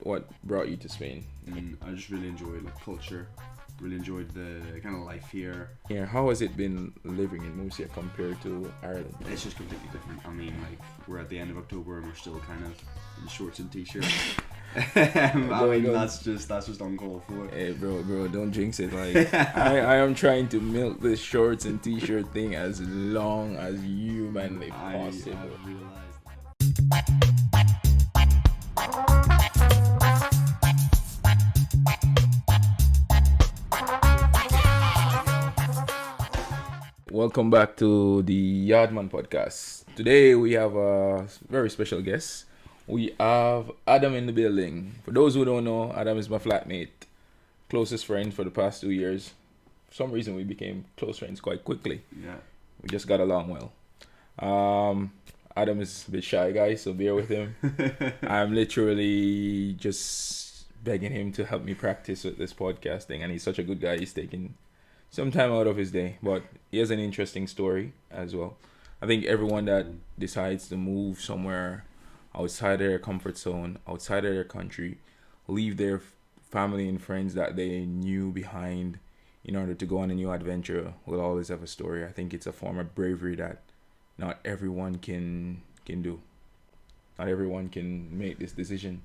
what brought you to Spain? I just really enjoyed like culture. Really enjoyed the kind of life here. Yeah, how has it been living in Murcia compared to Ireland? It's just completely different. I mean, like, we're at the end of October and we're still kind of in shorts and t-shirts. I mean, that's just uncalled for. Hey, bro, don't jinx it. Like, I am trying to milk this shorts and t-shirt thing as long as humanly possible. I realized Welcome back to the Yaadman Podcast. Today we have a very special guest. We have Adam in the building. For those who don't know, Adam is my flatmate, closest friend for the past 2 years. For some reason, we became close friends quite quickly. Yeah. We just got along well. Adam is a bit shy, guys, so bear with him. I'm literally just begging him to help me practice with this podcasting, and he's such a good guy. He's taking some time out of his day, but he has an interesting story as well. I think everyone that decides to move somewhere outside their comfort zone, outside of their country, leave their family and friends that they knew behind in order to go on a new adventure will always have a story. I think it's a form of bravery that not everyone can do. Not everyone can make this decision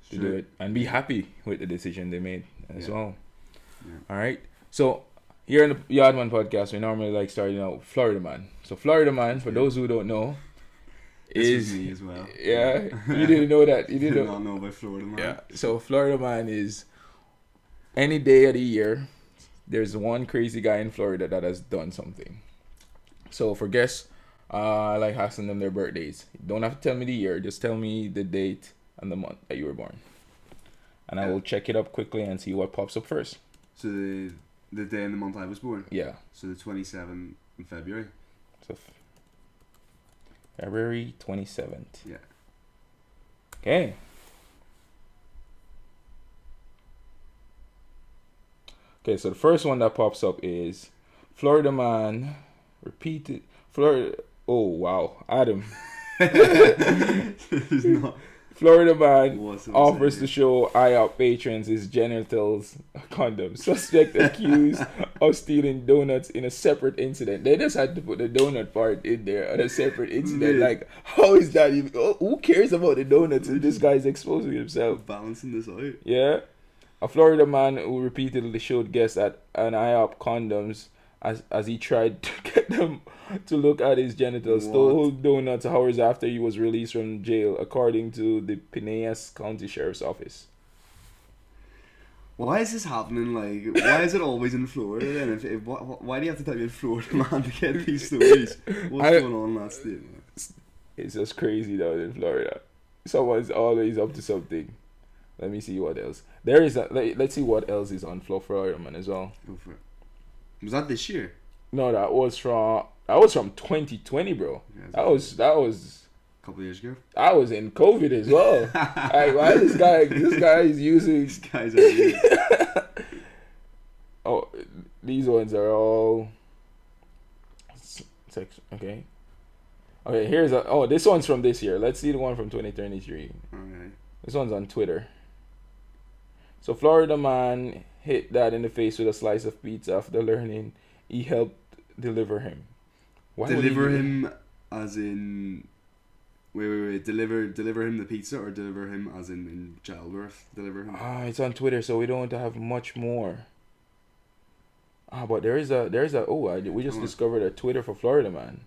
to do it and be happy with the decision they made as well. Yeah. All right. So here in the Yaadman Podcast, we normally like starting out Florida Man. So Florida Man, for those who don't know, is me as well. Yeah, you didn't know that. You didn't not know about Florida Man. Yeah. So Florida Man is any day of the year, there's one crazy guy in Florida that has done something. So for guests, I like asking them their birthdays. You don't have to tell me the year, just tell me the date and the month that you were born. And I will check it up quickly and see what pops up first. So the day and the month I was born? Yeah. So the 27th in February? So February 27th. Yeah. Okay. Okay, so the first one that pops up is Florida Man repeated Florida. Oh wow, Adam. There's not. Florida Man offers to show IHOP patrons his genitals condom. Suspect accused of stealing donuts in a separate incident. They just had to put the donut part in there on a separate incident. Like, how is that even? Who cares about the donuts if this guy's exposing himself? Balancing this out. Yeah. A Florida man who repeatedly showed guests at an IHOP condoms as he tried to get them to look at his genitals, stole donuts hours after he was released from jail, according to the Pinellas County Sheriff's Office. Why is this happening? Like, why is it always in Florida then? Why do you have to type in Florida Man to get these stories? What's going on in that state? It's just crazy down in Florida. Someone's always up to something. Let me see what else. Let's see what else is on Florida Man as well. Go for it. Was that this year? No, that was from 2020, bro. Yeah, that was a couple of years ago. I was in COVID as well. Like, why this guy is using these guys are using. Oh, these ones are all okay. Okay, this one's from this year. Let's see the one from 2023. Okay. This one's on Twitter. So Florida Man hit dad in the face with a slice of pizza after learning he helped deliver him. Deliver him as in... Wait. Deliver him the pizza or deliver him as in childbirth? Deliver him? It's on Twitter, so we don't have much more. But we just discovered a Twitter for Florida Man.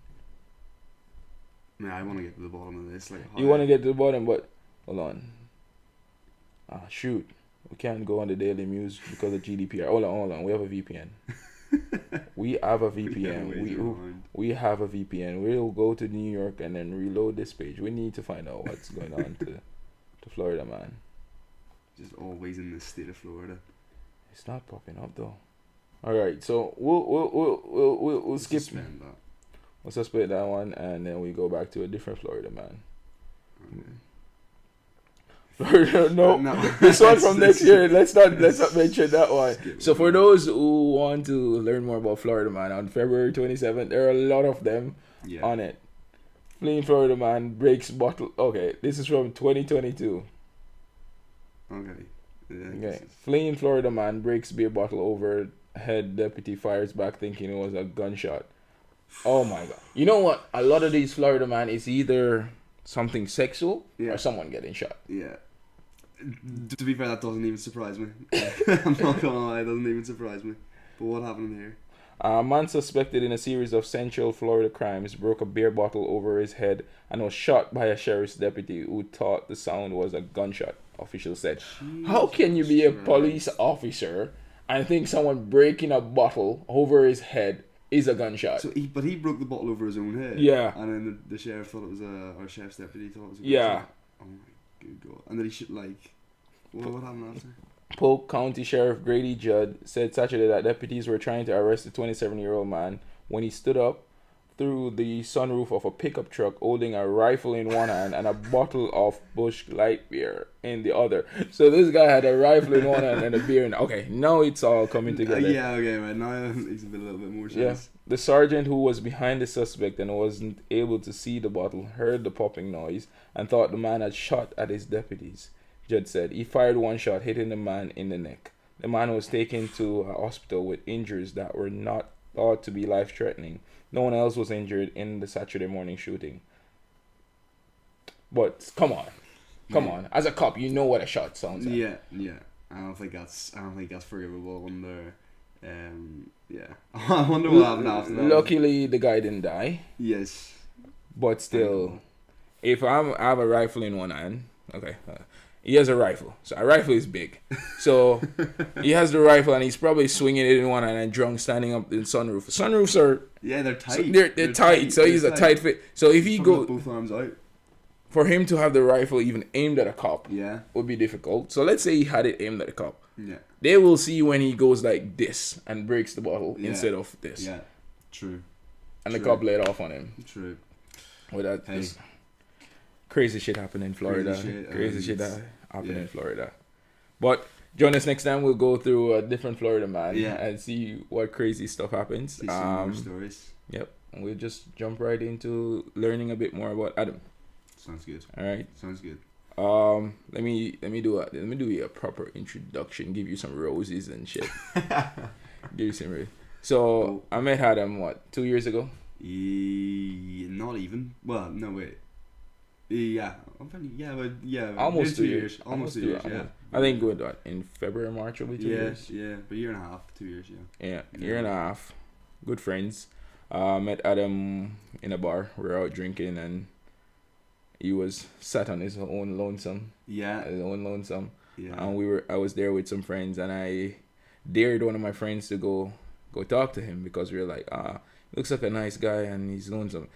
Man, I want to get to the bottom of this. Like, you want to get to the bottom, but... Hold on. Shoot. We can't go on the Daily News because of GDPR. Hold on. We have a VPN. We have a VPN. We have a VPN. We'll go to New York and then reload this page. We need to find out what's going on to Florida Man. Just always in the state of Florida. It's not popping up though. All right, so we'll skip that. We'll suspend that one and then we go back to a different Florida Man. Okay. No, this one from next year. Let's not mention that one. So for those who want to learn more about Florida Man, on February 27th, there are a lot of them on it. Fleeing Florida Man breaks bottle. Okay, this is from 2022. Okay. Yeah, Okay. Fleeing Florida man breaks beer bottle over head. Deputy fires back thinking it was a gunshot. Oh my god. You know what? A lot of these Florida man is either something sexual or someone getting shot. Yeah. To be fair, that doesn't even surprise me. I'm not gonna lie, it doesn't even surprise me. But what happened here? A man suspected in a series of Central Florida crimes broke a beer bottle over his head and was shot by a sheriff's deputy who thought the sound was a gunshot, officials said. Jesus. How can you be a police officer and think someone breaking a bottle over his head is a gunshot? So he broke the bottle over his own head. Yeah. And then the sheriff thought it was or sheriff's deputy thought it was a gunshot. Yeah. Oh my good god. And then he should what happened after? Polk County Sheriff Grady Judd said Saturday that deputies were trying to arrest the 27-year-old man when he stood up through the sunroof of a pickup truck holding a rifle in one hand and a bottle of Busch Light beer in the other. So this guy had a rifle in one hand and a beer in... Okay, now it's all coming together. Yeah, okay, right. Now it makes a little bit more sense. Yeah. The sergeant who was behind the suspect and wasn't able to see the bottle heard the popping noise and thought the man had shot at his deputies. Judd said he fired one shot, hitting the man in the neck. The man was taken to a hospital with injuries that were not thought to be life-threatening. No one else was injured in the Saturday morning shooting. But come on. As a cop, you know what a shot sounds like. Yeah. I don't think that's forgivable under. Yeah. I wonder what happened after that. Luckily, the guy didn't die. Yes. But still, if I have a rifle in one hand, okay. He has a rifle. So a rifle is big. So he has the rifle and he's probably swinging it in one hand and drunk standing up in sunroof. Sunroofs are... Yeah, they're tight. So they're tight. So he's a tight fit. So if he goes... both arms out. For him to have the rifle even aimed at a cop would be difficult. So let's say he had it aimed at a cop. Yeah. They will see when he goes like this and breaks the bottle instead of this. Yeah, true. And the cop laid off on him. True. Well, that crazy shit happened in Florida. Crazy shit happened in Florida. But join us next time. We'll go through a different Florida man and see what crazy stuff happens. See some more stories. Yep. And we'll just jump right into learning a bit more about Adam. Sounds good. All right. Sounds good. Let me do a proper introduction. Give you some roses and shit. Give you some roses. So I met Adam 2 years ago. Not even. Well, no wait. Yeah, almost 2 years. Almost 2 years. Yeah. I think in February, March will be 2 years. Yeah, but a year and a half, 2 years. Yeah, year and a half. Good friends. Met Adam in a bar. We were out drinking and he was sat on his own lonesome. Yeah. Yeah. And I was there with some friends and I dared one of my friends to go talk to him because we were like, looks like a nice guy and he's lonesome.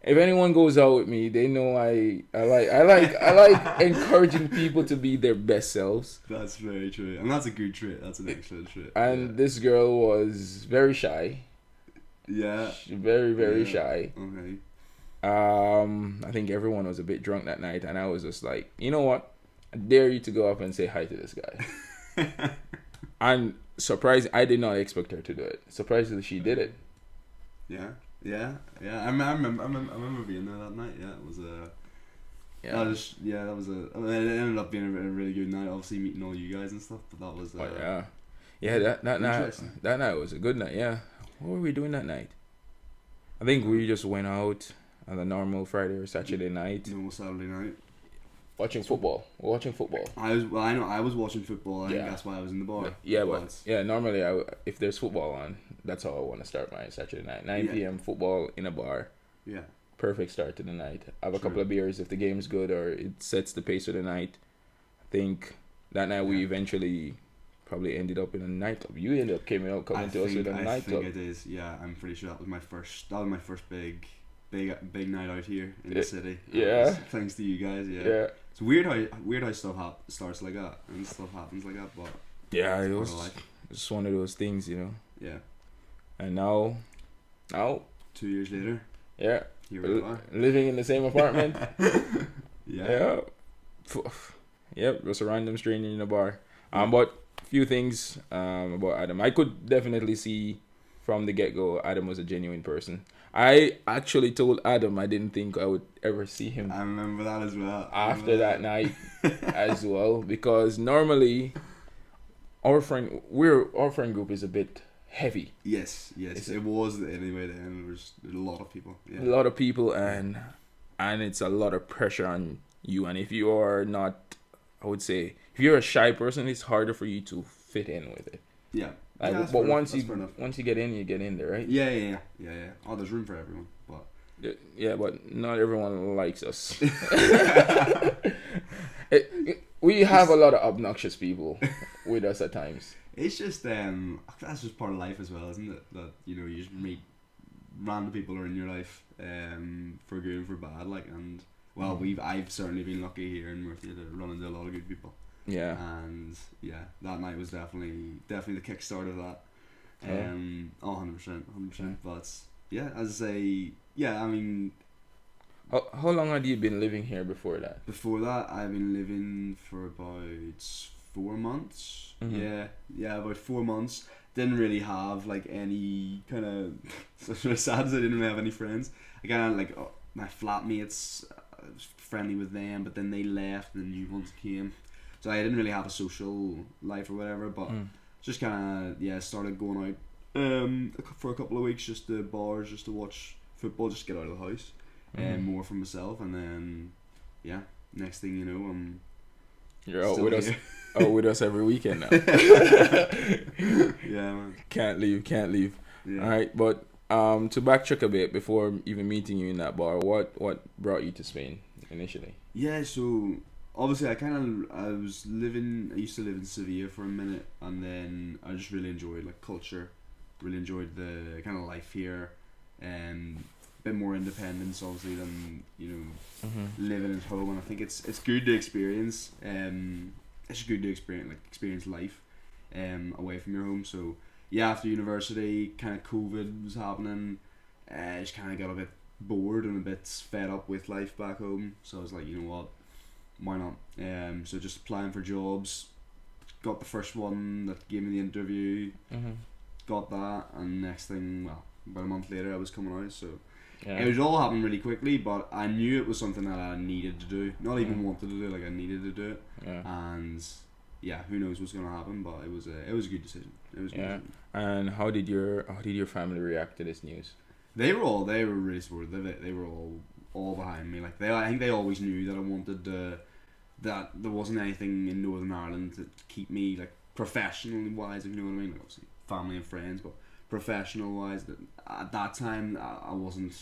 If anyone goes out with me, they know I like encouraging people to be their best selves. That's very true. And that's a good trait. That's an excellent trait. And this girl was very shy. Yeah. Very, very shy. Okay. I think everyone was a bit drunk that night, and I was just like, you know what? I dare you to go up and say hi to this guy. And surprised, I did not expect her to do it. Surprisingly, she did it. Yeah. I remember being there that night. Yeah, it was it ended up being a really good night. Obviously meeting all you guys and stuff, but that was. That night was a good night. Yeah. What were we doing that night? I think we just went out on a normal Friday or Saturday night. Normal Saturday night. Watching football. We're watching football. I was watching football. I think that's why I was in the bar. Normally if there's football on, that's how I want to start my Saturday night. 9 p.m. football in a bar. Yeah. Perfect start to the night. Have a couple of beers if the game's good or it sets the pace of the night. I think that night we eventually probably ended up in a nightclub. You ended up coming to us with a nightclub. I think it is. Yeah, I'm pretty sure that was my first big night out here in the city. Yeah. Thanks to you guys. Yeah. It's weird how stuff starts like that and stuff happens like that, but yeah, it was just one of those things, you know. Yeah. And now 2 years later. Yeah. Here we are. Living in the same apartment. Yeah. Yep. Just a random stranger in a bar. But few things about Adam. I could definitely see from the get-go, Adam was a genuine person. I actually told Adam I didn't think I would ever see him I remember that as well. after that night as well, because normally our friend group is a bit heavy. Yes, it was anyway. Then there was a lot of people. Yeah. A lot of people, and it's a lot of pressure on you. And if you are not, I would say, if you're a shy person, it's harder for you to fit in with it. Yeah. Like, yeah, but once you get in, you get in there, right? Yeah. Oh, there's room for everyone, but yeah, but not everyone likes us. We have a lot of obnoxious people with us at times. It's just that's just part of life as well, isn't it? That you just meet random people are in your life, for good and for bad, like, and well, I've certainly been lucky here in Murphy to run into a lot of good people. Yeah. And yeah, that night was definitely the kickstart of that. 100%. But yeah, as I say, yeah, I mean, how long had you been living here before that? Before that, I've been living for about 4 months. Mm-hmm. Yeah, about 4 months. Didn't really have like any kind of. It's really sad, I didn't really have any friends. I kind of like my flatmates. I was friendly with them, but then they left, and new ones came. So I didn't really have a social life or whatever, but just kind of started going out for a couple of weeks, just to bars, just to watch football, just to get out of the house, and more for myself, and then next thing you know, you're out with us, with us every weekend now. Yeah, man. Can't leave. Yeah. All right, but to backtrack a bit before even meeting you in that bar, what brought you to Spain initially? Yeah, so obviously I used to live in Sevilla for a minute, and then I just really enjoyed like culture, really enjoyed the kind of life here, and a bit more independence obviously than living at home, and I think it's good to experience. It's good to experience life away from your home. So yeah, after university, kind of COVID was happening, I just kind of got a bit bored and a bit fed up with life back home, so I was like, you know what, why not? So just applying for jobs, got the first one that gave me the interview, got that, and next thing, well, about a month later I was coming out, so it was all happened really quickly, but I knew it was something that I needed to do, not even wanted to do, like I needed to do it, and yeah, who knows what's gonna happen, but it was a good decision. It was a good decision. And how did your family react to this news? They were really supportive. They were all behind me. Like I think they always knew that I wanted that there wasn't anything in Northern Ireland to keep me like professionally wise, if you know what I mean. Like obviously family and friends, but professional wise, that at that time I wasn't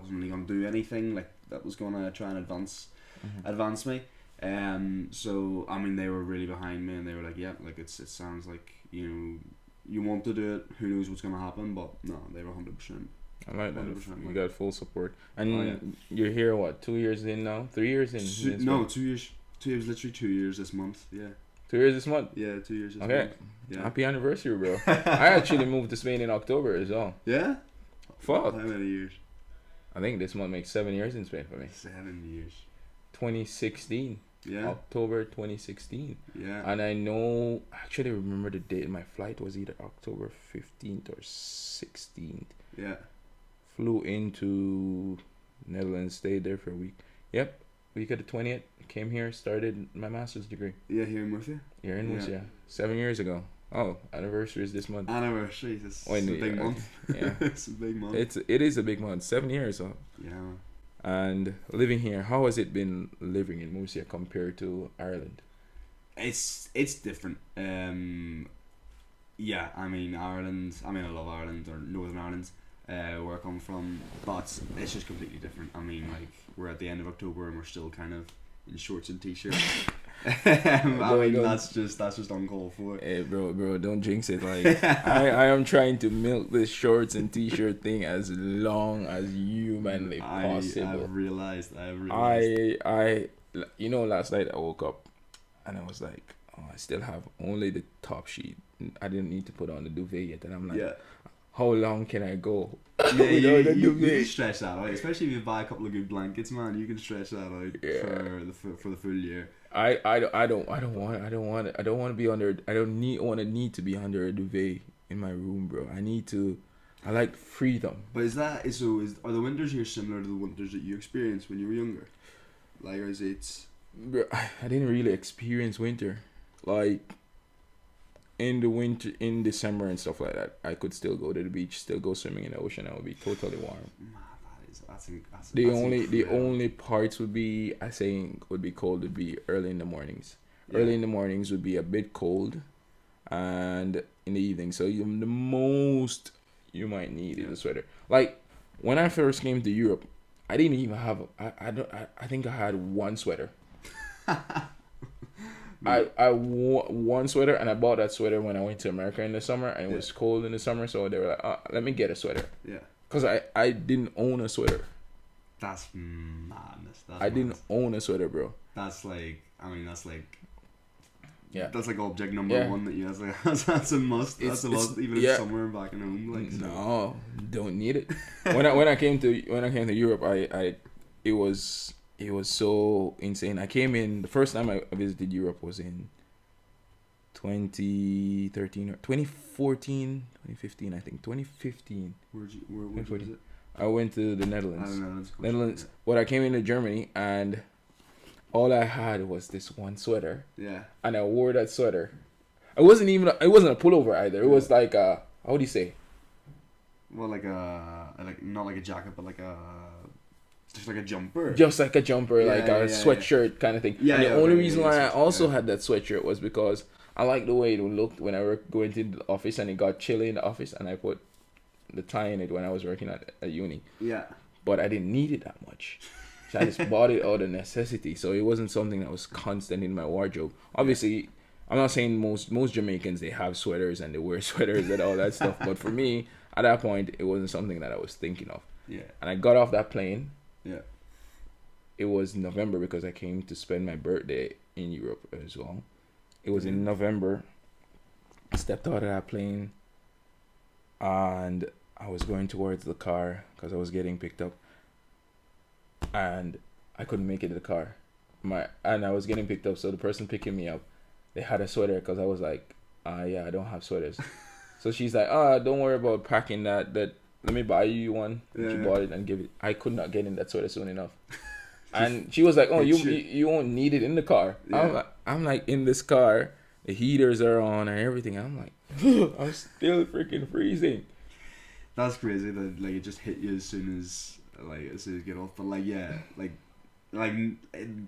really gonna do anything like that was gonna try and advance me. So I mean they were really behind me, and they were like, yeah, like it sounds like you want to do it. Who knows what's gonna happen? But no, they were 100%. I like that. You got full support, and you're here. What, 2 years in now? 3 years in? No, 2 years. 2 years, literally 2 years this month. Yeah. 2 years this month. Yeah, 2 years. This month. Yeah. Happy anniversary, bro. I actually moved to Spain in October as well. Yeah. Fuck. How many years? I think this month makes 7 years in Spain for me. 7 years. 2016. Yeah. October 2016. Yeah. And I know, actually remember the date. My flight was either October 15th or 16th. Yeah. Flew into Netherlands, stayed there for a week. Yep, week of the 20th. Came here, started my master's degree. Yeah, here in Murcia. Here in Murcia. 7 years ago. Oh, anniversary is this month. Anniversary. It's a big month. Yeah. It's a big month. It is a big month. 7 years. So. Yeah. And living here, how has it been living in Murcia compared to Ireland? It's different. Yeah, I mean Ireland. I mean I love Ireland, or Northern Ireland. Where I come from, but it's just completely different. I mean, like, we're at the end of October and we're still kind of in shorts and t-shirts. I mean, that's just uncalled for. Hey, bro, don't jinx it. Like, I am trying to milk this shorts and t-shirt thing as long as humanly possible. I've realized. I last night I woke up and I was like, oh, I still have only the top sheet. I didn't need to put on the duvet yet, and I'm like, how long can I go? Yeah, you can stretch that out, especially if you buy a couple of good blankets, man. You can stretch that out for the full year. I don't want to be under. I don't want to need to be under a duvet in my room, bro. I need to I like freedom. But are the winters here similar to the winters that you experienced when you were younger? Like, or is it? Bro, I didn't really experience winter. Like, in the winter, in December and stuff like that, I could still go to the beach, still go swimming in the ocean. I would be totally warm. The only parts would be, I think, would be cold. Would be early in the mornings. Yeah. Early in the mornings would be a bit cold, and in the evening. So the most you might need is a sweater. Like when I first came to Europe, I didn't even have. I think I had one sweater. I wore one sweater, and I bought that sweater when I went to America in the summer, and it was cold in the summer, so they were like, let me get a sweater. Yeah. Because I didn't own a sweater. That's madness. I didn't own a sweater, bro. That's like, yeah. That's like object number one that you have. Like, that's a must. That's a must, even if somewhere back in home. Like, so. No, don't need it. when I came to Europe, it was so insane. I came in, the first time I visited Europe was in 2013 or 2014, 2015, I think. 2015. Where was it? I went to the Netherlands. Netherlands. Well, I came into Germany, and all I had was this one sweater. Yeah. And I wore that sweater. It wasn't a pullover either. It was like how would you say? Well, like not like a jacket, but just like a jumper. Just like a jumper, like a sweatshirt kind of thing. Yeah. And the only reason why I also had that sweatshirt was because I liked the way it looked when I went into the office, and it got chilly in the office, and I put the tie in it when I was working at uni. Yeah. But I didn't need it that much. So I just bought it out of necessity. So it wasn't something that was constant in my wardrobe. Obviously, I'm not saying most Jamaicans, they have sweaters and they wear sweaters and all that stuff. But for me, at that point, it wasn't something that I was thinking of. Yeah. And I got off that plane. Yeah. It was November because I came to spend my birthday in Europe as well. It was in November. I stepped out of that plane, and I was going towards the car because I was getting picked up, and I couldn't make it to the car. And I was getting picked up, so the person picking me up, they had a sweater because I was like, yeah, I don't have sweaters. So she's like, don't worry about packing that. Let me buy you one. Yeah, she bought it and give it. I could not get in that sweater soon enough. And she was like, you won't need it in the car. Yeah. I'm like in this car, the heaters are on and everything. I'm like, I'm still freaking freezing. That's crazy that like it just hit you as soon as you get off. But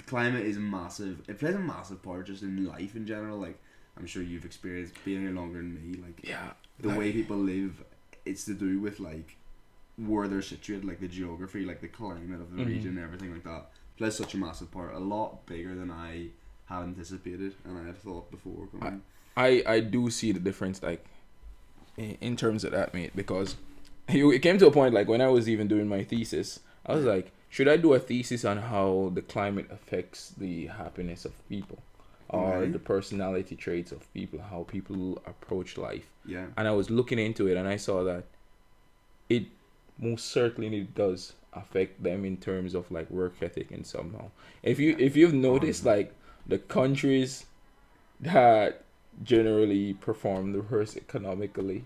climate is massive. It plays a massive part just in life in general. Like I'm sure you've experienced being here longer than me. Like the way people live, it's to do with like where they're situated, like the geography, like the climate of the region, and everything like that plays such a massive part. A lot bigger than I had anticipated and I had thought before. I do see the difference, like in terms of that, mate, because it came to a point like when I was even doing my thesis, I was like, should I do a thesis on how the climate affects the happiness of people or the personality traits of people, how people approach life? Yeah. And I was looking into it and I saw that it most certainly does affect them in terms of like work ethic and somehow. If you've noticed, like the countries that generally perform the worst economically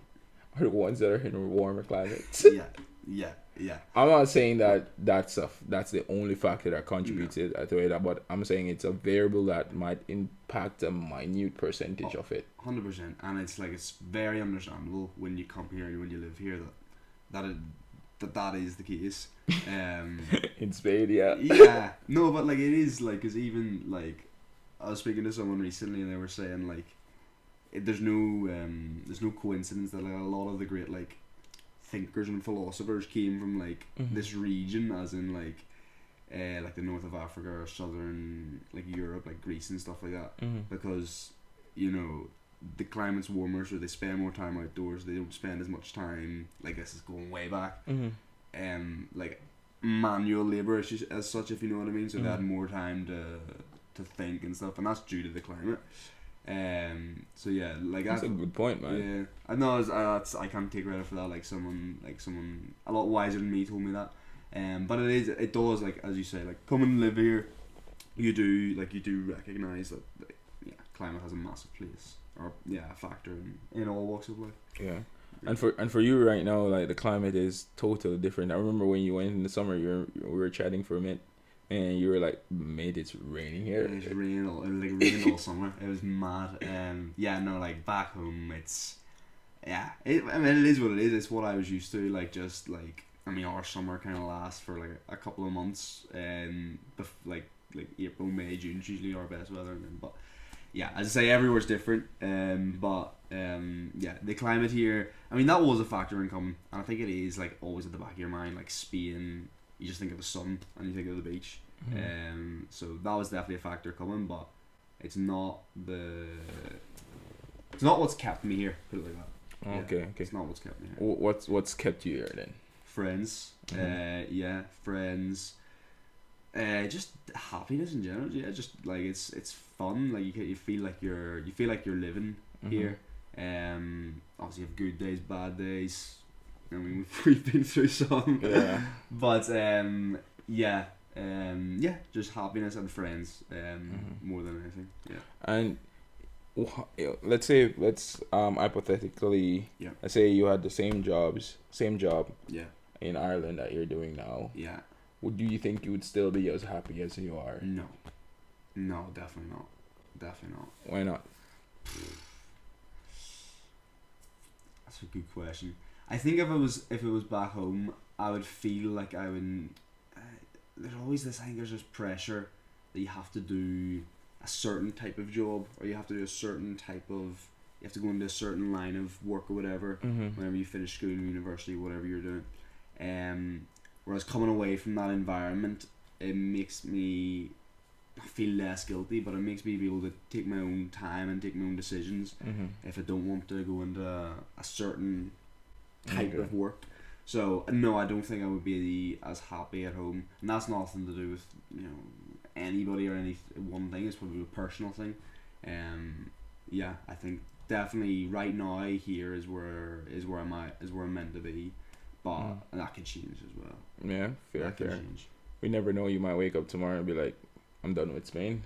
are the ones that are in warmer climates. Yeah. I'm not saying that that's the only factor that contributes to it, but I'm saying it's a variable that might impact a minute percentage of it. 100%, and it's very understandable when you come here and when you live here that is the case. In Spain, yeah. Yeah, no, but like it is like, cause even like I was speaking to someone recently and they were saying like there's no coincidence that like a lot of the great like thinkers and philosophers came from like this region, as in like the north of Africa or southern like Europe, like Greece and stuff like that, because you know the climate's warmer, so they spend more time outdoors. They don't spend as much time, like this is going way back, like manual labor as such, if you know what I mean. So they had more time to think and stuff, and that's due to the climate. So yeah, like that's a good point, man. Yeah, I know. I can't take credit for that. Like someone a lot wiser than me told me that. But it does, like as you say, like come and live here, you do recognize that climate has a massive place, or a factor in all walks of life. Yeah, And for you right now, like the climate is totally different. I remember when you went in the summer, we were chatting for a minute, and you were like, "Mate, it's raining here." It was raining all summer. It was mad. Yeah, no, like back home, it's yeah. I mean, it is what it is. It's what I was used to. Like just like I mean, our summer kind of lasts for like a couple of months, like April, May, June is usually our best weather. But yeah, as I say, everywhere's different. Yeah, the climate here. I mean, that was a factor in coming, and I think it is like always at the back of your mind. Like Spain, you just think of the sun and you think of the beach. So that was definitely a factor coming, but it's not what's kept me here. Put it like that. Okay, Yeah, okay. It's not what's kept me here. What's kept you here then? Friends. Yeah, friends. Just happiness in general. Yeah, just like it's fun. Like you feel like you're living here. Obviously you have good days, bad days. I mean we've been through some. Yeah. But yeah, just happiness and friends. More than anything. Yeah. And let's hypothetically, Yeah. let's say you had the same job Yeah. in Ireland that you're doing now. Yeah. Do you think you would still be as happy as you are? No, definitely not. Definitely not. Why not? That's a good question. I think if it was back home, I would feel like I would. There's always this. I think there's this pressure that you have to do a certain type of job, or you have to do a certain type of. You have to go into a certain line of work or whatever. Whenever you finish school, university, whatever you're doing. Whereas coming away from that environment, it makes me feel less guilty, but it makes me be able to take my own time and take my own decisions if I don't want to go into a certain type of work. So no, I don't think I would be as happy at home, and that's nothing to do with anybody or any one thing. It's probably a personal thing. Yeah, I think definitely right now here is where I'm meant to be. But that could change as well. Yeah, fair. Change. We never know. You might wake up tomorrow and be like, "I'm done with Spain.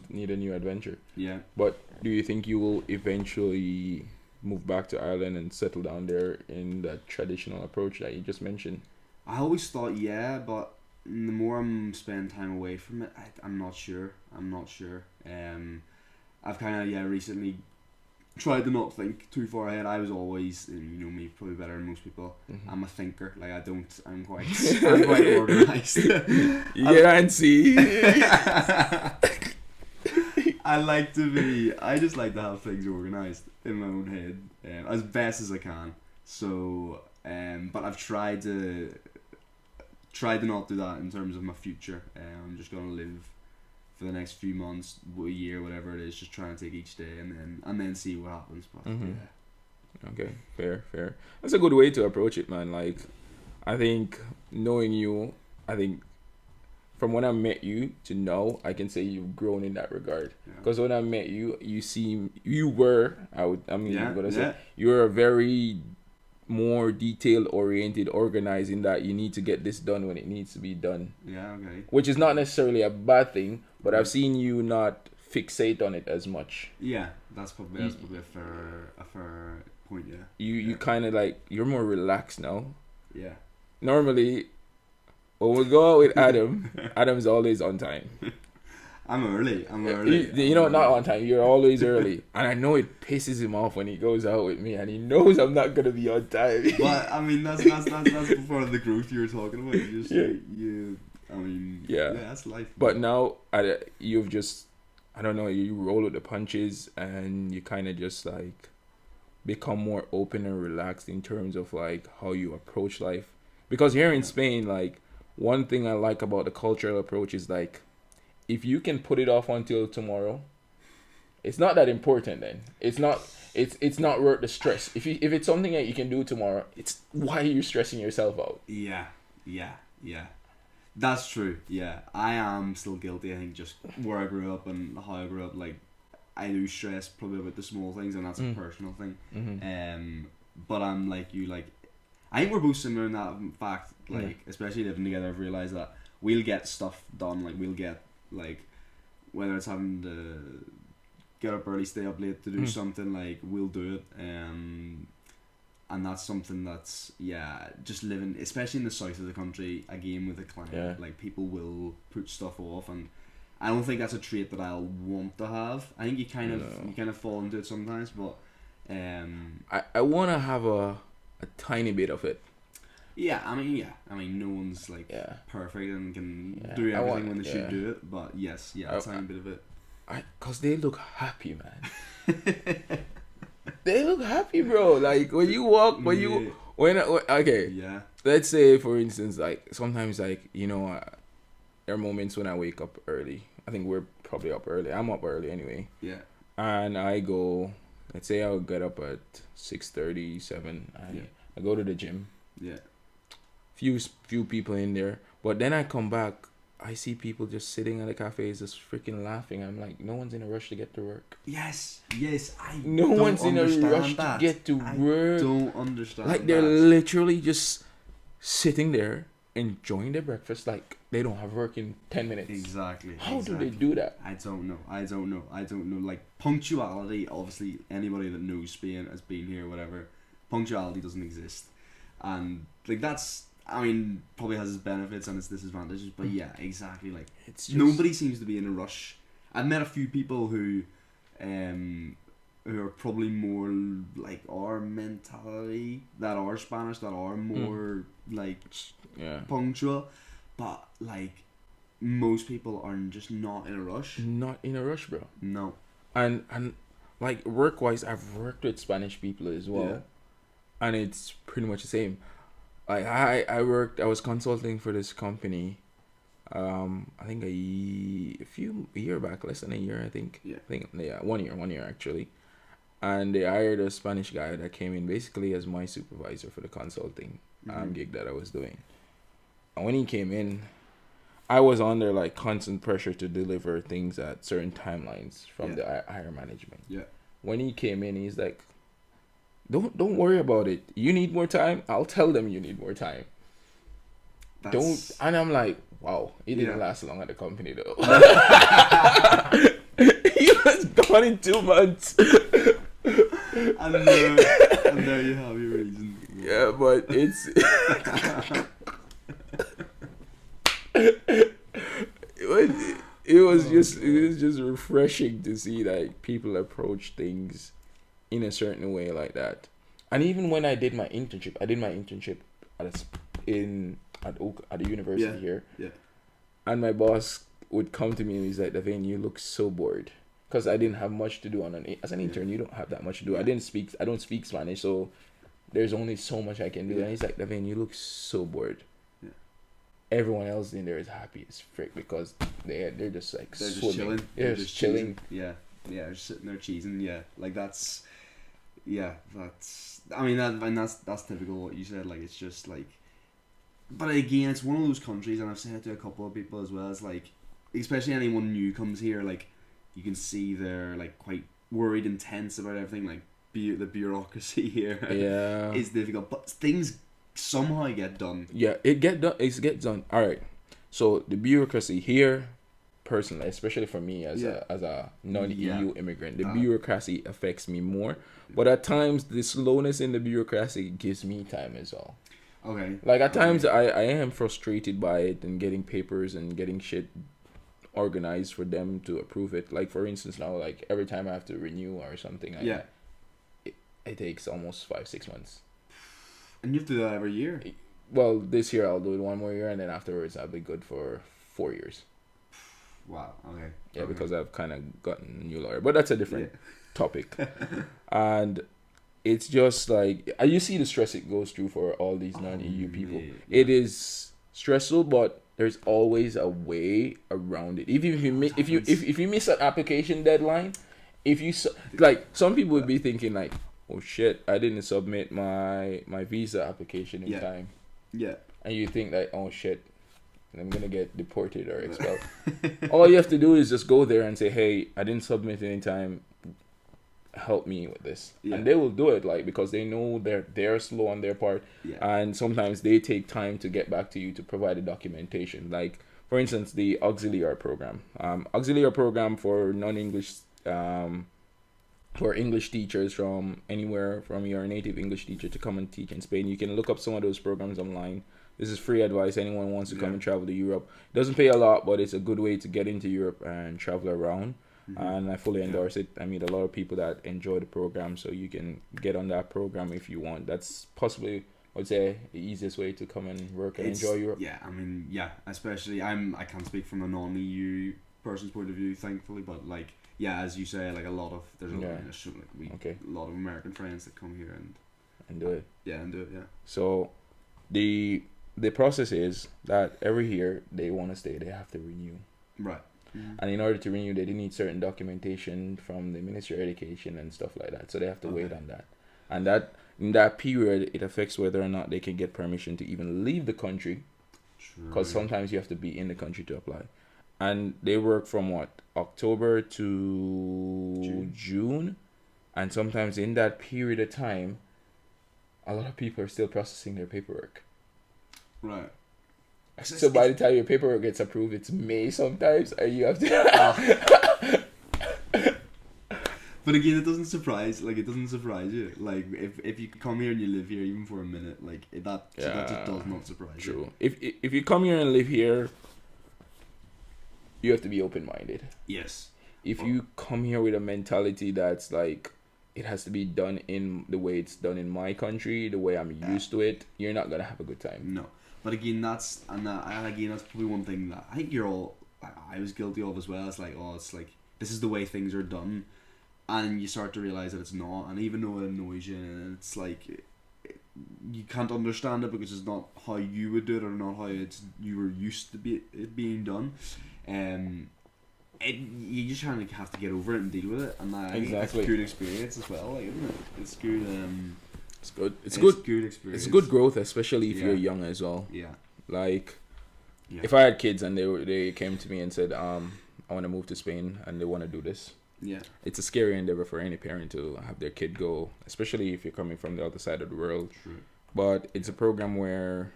Need a new adventure." Yeah. But do you think you will eventually move back to Ireland and settle down there in that traditional approach that you just mentioned? I always thought but the more I'm spending time away from it, I'm not sure. I've kind of recently tried to not think too far ahead. I was always, me probably better than most people. I'm a thinker. Like I'm quite organised. And see. I just like to have things organised in my own head, as best as I can. So, but I've tried to not do that in terms of my future. I'm just gonna live for the next few months, a year, whatever it is, just trying to take each day and then see what happens. But yeah. Okay, fair. That's a good way to approach it, man. Like, I think knowing you, from when I met you to now, I can say you've grown in that regard. Because when I met you, you were a very more detail oriented, organizing that you need to get this done when it needs to be done. Yeah, okay. Which is not necessarily a bad thing, but I've seen you not fixate on it as much. Yeah, that's probably a fair point. Yeah. You kind of like, you're more relaxed now. Yeah. Normally, when we go out with Adam's always on time. I'm early. Not on time. You're always early, and I know it pisses him off when he goes out with me, and he knows I'm not gonna be on time. But I mean, that's part of the growth you were talking about. That's life. But now, you've just, I don't know, you roll with the punches, and you kind of just like become more open and relaxed in terms of like how you approach life. Because here in Spain, like, one thing I like about the cultural approach is like, if you can put it off until tomorrow, it's not that important then. It's not worth the stress. If it's something that you can do tomorrow, it's why are you stressing yourself out? Yeah. That's true. Yeah. I am still guilty, I think, just where I grew up and how I grew up, like I do stress probably about the small things, and that's a personal thing. But I'm like you, like I think we're both similar in that fact, like especially living together. I've realised that we'll get stuff done, like we'll get like whether it's having to get up early, stay up late to do something, like we'll do it. And And that's something that's just living, especially in the south of the country, again with the climate, like people will put stuff off, and I don't think that's a trait that I'll want to have. I think you kind of fall into it sometimes, but I want to have a tiny bit of it. I mean, no one's like perfect and can do everything when they should do it, but a tiny bit of it. Cause they look happy, man. They look happy, bro. Like when you walk, let's say for instance, like sometimes, like there are moments when I wake up early. I think we're probably up early. I'm up early anyway. Yeah. And I go. Let's say I'll get up at 6:30, 7. I go to the gym. Yeah. Few people in there, but then I come back. I see people just sitting in the cafes, just freaking laughing. I'm like, no one's in a rush to get to work. Yes. No one's in a rush to get to work. I don't understand. Like they're literally just sitting there enjoying their breakfast, like they don't have work in 10 minutes. Exactly. How do they do that? I don't know. Like punctuality, obviously, anybody that knows Spain has been here, whatever. Punctuality doesn't exist, and like that's. I mean, probably has its benefits and its disadvantages, but exactly. Like it's just... nobody seems to be in a rush. I've met a few people who are probably more like our mentality, that are Spanish, that are more like punctual, but like most people are just not in a rush. Not in a rush, bro. No. And like work wise, I've worked with Spanish people as well, and it's pretty much the same. Like I was consulting for this company, I think a year back, less than a year, I think. Yeah. I think 1 year actually, and they hired a Spanish guy that came in basically as my supervisor for the consulting gig that I was doing. And when he came in, I was under like constant pressure to deliver things at certain timelines from the higher management. Yeah. When he came in, he's like, Don't worry about it. You need more time? I'll tell them you need more time. And I'm like, wow, he didn't last long at the company though. He was gone in 2 months. And there you have your reason. Yeah, but it's it was just refreshing to see like people approach things in a certain way like that. And even when I did my internship at the university here. Yeah. And my boss would come to me and he's like, Davaine, you look so bored. Because I didn't have much to do as an intern. You don't have that much to do. Yeah. I don't speak Spanish, so there's only so much I can do. And he's like, Davaine, you look so bored. Yeah. Everyone else in there is happy as frick because they're just like they're swimming. Just chilling. They're just chilling. Yeah, they're sitting there cheesing. Yeah, like that's I mean that's typical what you said. Like it's just like, but again, it's one of those countries, and I've said it to a couple of people as well. It's like, especially anyone new comes here, like you can see they're like quite worried and tense about everything. Like the bureaucracy here is difficult, but things somehow get done. Yeah, it gets done. All right, so the bureaucracy here, personally, especially for me as a non-EU immigrant, the bureaucracy affects me more. But at times, the slowness in the bureaucracy gives me time as well. Okay. Like at times, I am frustrated by it and getting papers and getting shit organized for them to approve it. Like for instance, now like every time I have to renew or something, it takes almost 5-6 months. And you have to do that every year. Well, this year I'll do it 1 more year, and then afterwards I'll be good for 4 years. Wow. Okay. Yeah, because I've kind of gotten a new lawyer, but that's a different topic. And it's just like you see the stress it goes through for all these non-EU people. Yeah. It is stressful, but there's always a way around it. Even if you miss an application deadline, like some people would be thinking like, oh shit, I didn't submit my visa application in time. Yeah. And you think like, oh shit, I'm gonna get deported or expelled. All you have to do is just go there and say, hey, I didn't submit in time. Help me with this, and they will do it, like, because they know they're slow on their part, and sometimes they take time to get back to you to provide the documentation. Like for instance, the auxiliary program for non-English for English teachers from anywhere from your native English teacher to come and teach in Spain. You can look up some of those programs online. This is free advice. Anyone wants to come and travel to Europe. It doesn't pay a lot, but it's a good way to get into Europe and travel around. And I fully endorse it. I meet a lot of people that enjoy the program, so you can get on that program if you want. That's possibly, I would say, the easiest way to come and work and enjoy Europe. Yeah, I mean, yeah, especially I can't speak from a non-EU person's point of view, thankfully, but like, yeah, as you say, like a lot of a lot of American friends that come here and do it. Yeah, and do it. Yeah. So, the process is that every year they want to stay, they have to renew. Right. And in order to renew, they need certain documentation from the Ministry of Education and stuff like that. So they have to wait on that. And that in that period, it affects whether or not they can get permission to even leave the country. Because sometimes you have to be in the country to apply. And they work from October to June. And sometimes in that period of time, a lot of people are still processing their paperwork. Right. So by the time your paperwork gets approved, it's May sometimes, and you have to. But again, it doesn't surprise you. Like if you come here and you live here even for a minute, like that just does not surprise you. True. If you come here and live here, you have to be open-minded. Yes. If you come here with a mentality that's like, it has to be done in the way it's done in my country, the way I'm used to it, you're not gonna have a good time. No. But again, that's probably one thing that I think I was guilty of as well. It's like, this is the way things are done, and you start to realize that it's not. And even though it annoys you, and it's like you can't understand it because it's not how you would do it or not how you were used to it being done. You just kind of have to get over it and deal with it, and it's a good experience as well. Like, isn't it? It's good. It's good. It's good experience. It's good growth, especially if you're young as well. Yeah. Like, if I had kids and they came to me and said, I want to move to Spain and they want to do this. Yeah. It's a scary endeavor for any parent to have their kid go, especially if you're coming from the other side of the world. True. But it's a program where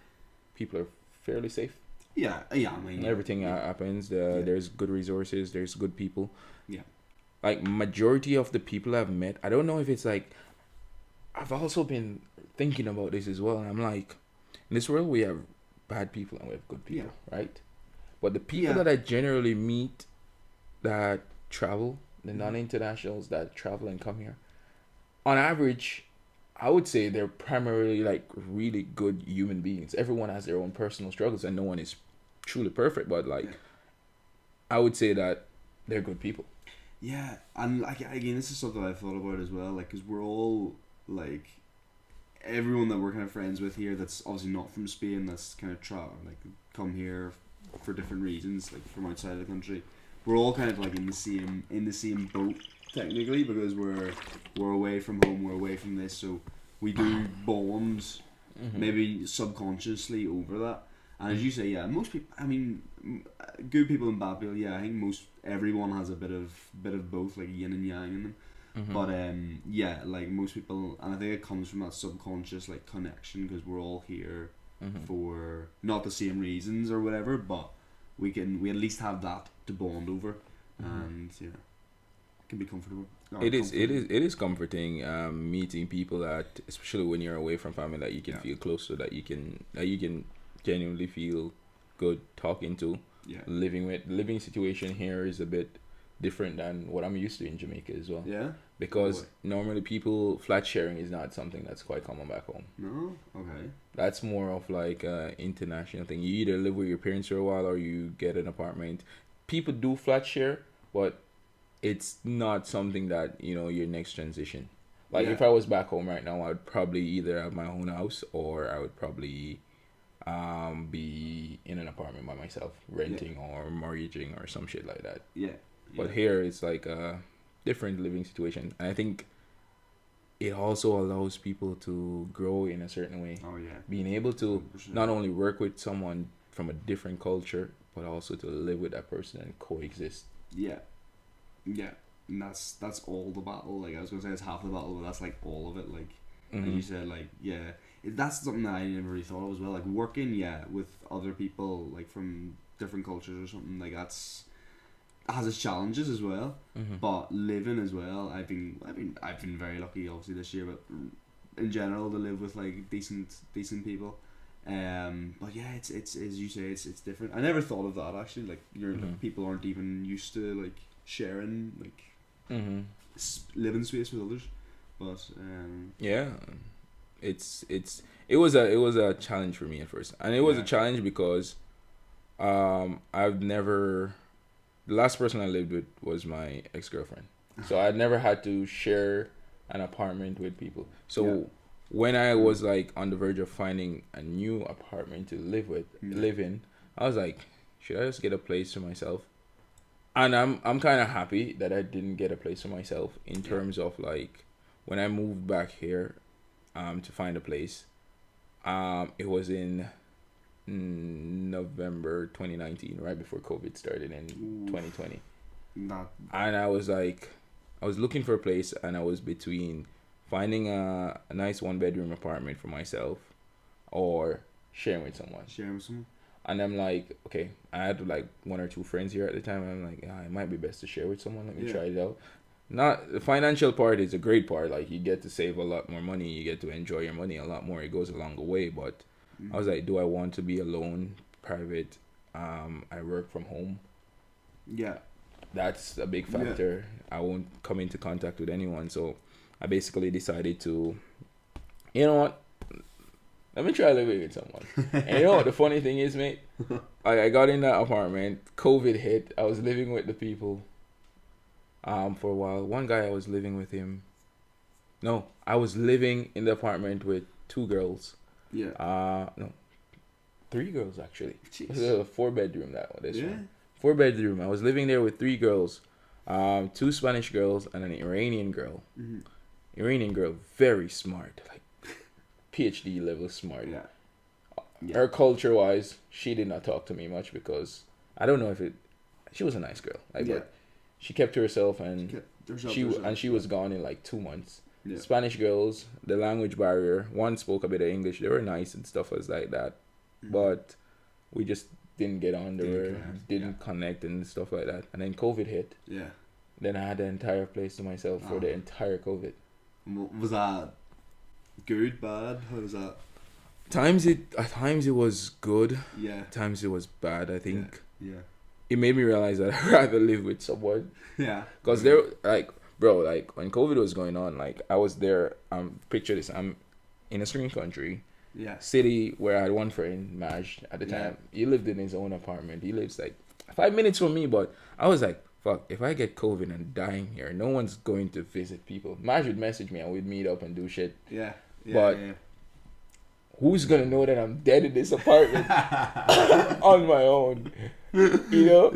people are fairly safe. Yeah. I mean, everything happens. There's good resources. There's good people. Yeah. Like, majority of the people I've met, I don't know if it's like, I've also been thinking about this as well, and I'm like, in this world we have bad people and we have good people, right? But the people that I generally meet that travel, the non-internationals that travel and come here, on average, I would say they're primarily like really good human beings. Everyone has their own personal struggles and no one is truly perfect, but like, I would say that they're good people. Yeah, and like, again, this is something I've thought about as well, like, because we're all, like, everyone that we're kind of friends with here that's obviously not from Spain, that's kind of come here for different reasons, like from outside of the country, we're all kind of like in the same boat technically, because we're away from home, we're away from this, so we do bond maybe subconsciously over that. And as you say, most people, I mean, good people and bad people, I think everyone has a bit of both, like yin and yang in them. But like most people, and I think it comes from that subconscious like connection, because we're all here for not the same reasons or whatever, but we at least have that to bond over, and it can be comfortable. It is comforting meeting people that, especially when you're away from family, that you can feel close to, that you can genuinely feel good talking to. Living situation here is a bit different than what I'm used to in Jamaica as well. Yeah. Because normally flat sharing is not something that's quite common back home. No? Okay. That's more of like an international thing. You either live with your parents for a while or you get an apartment. People do flat share, but it's not something that, your next transition. Like if I was back home right now, I would probably either have my own house or I would probably be in an apartment by myself, renting or mortgaging or some shit like that. Yeah. But here it's like a different living situation. And I think it also allows people to grow in a certain way. Oh, yeah. Being able to 100%. Not only work with someone from a different culture, but also to live with that person and coexist. Yeah. Yeah. And that's all the battle. Like, I was going to say it's half the battle, but that's like all of it. Like, like you said, like, that's something that I never really thought of as well. Like, working, with other people, like, from different cultures or something, like, that's has its challenges as well. But living as well, I've been very lucky obviously this year, but in general to live with like decent people. But yeah, it's as you say, it's different. I never thought of that actually. Like like, people aren't even used to like sharing like living space with others. But yeah, it was a challenge for me at first, and it was a challenge because I've never. The last person I lived with was my ex-girlfriend, so I'd never had to share an apartment with people. So when I was like on the verge of finding a new apartment to live in, I was like, should I just get a place for myself? And I'm kind of happy that I didn't get a place for myself in terms of like when I moved back here to find a place. It was in November 2019, right before COVID started in 2020. And I was looking for a place, and I was between finding a nice 1-bedroom apartment for myself or sharing with someone. And I'm like, okay, I had like 1 or 2 friends here at the time, and I'm like, it might be best to share with someone. Let me try it out. Not the financial part is a great part. Like, you get to save a lot more money. You get to enjoy your money a lot more. It goes a longer way. But I was like, do I want to be alone, private? I work from home. Yeah. That's a big factor. I won't come into contact with anyone. So I basically decided to, you know what? Let me try living with someone. And you know what the funny thing is, mate? I got in that apartment. COVID hit. I was living with the people for a while. One guy, I was living with him. No, I was living in the apartment with 2 girls. Yeah. No, 3 girls actually. Jeez. It was a 4-bedroom one. 4-bedroom. I was living there with 3 girls, 2 Spanish girls and an Iranian girl. Iranian girl, very smart, like PhD level smart. Her culture wise, she did not talk to me much because I don't know if she was a nice girl. But she kept to herself, and she was gone in like 2 months. Spanish girls, the language barrier. One spoke a bit of English. They were nice and stuff was like that, but we just didn't get on. Didn't connect and stuff like that. And then COVID hit. Then I had the entire place to myself for the entire COVID. Was that good, bad? How was that? At times it was good. At times it was bad. I think. It made me realize that I'd rather live with someone. Because they're like, bro, like when COVID was going on, like I was there. Picture this: I'm in a certain country, city where I had one friend, Maj, at the time. He lived in his own apartment. He lives like 5 minutes from me, but I was like, fuck, if I get COVID and dying here, no one's going to visit people. Maj would message me and we'd meet up and do shit. But who's gonna know that I'm dead in this apartment on my own? You know?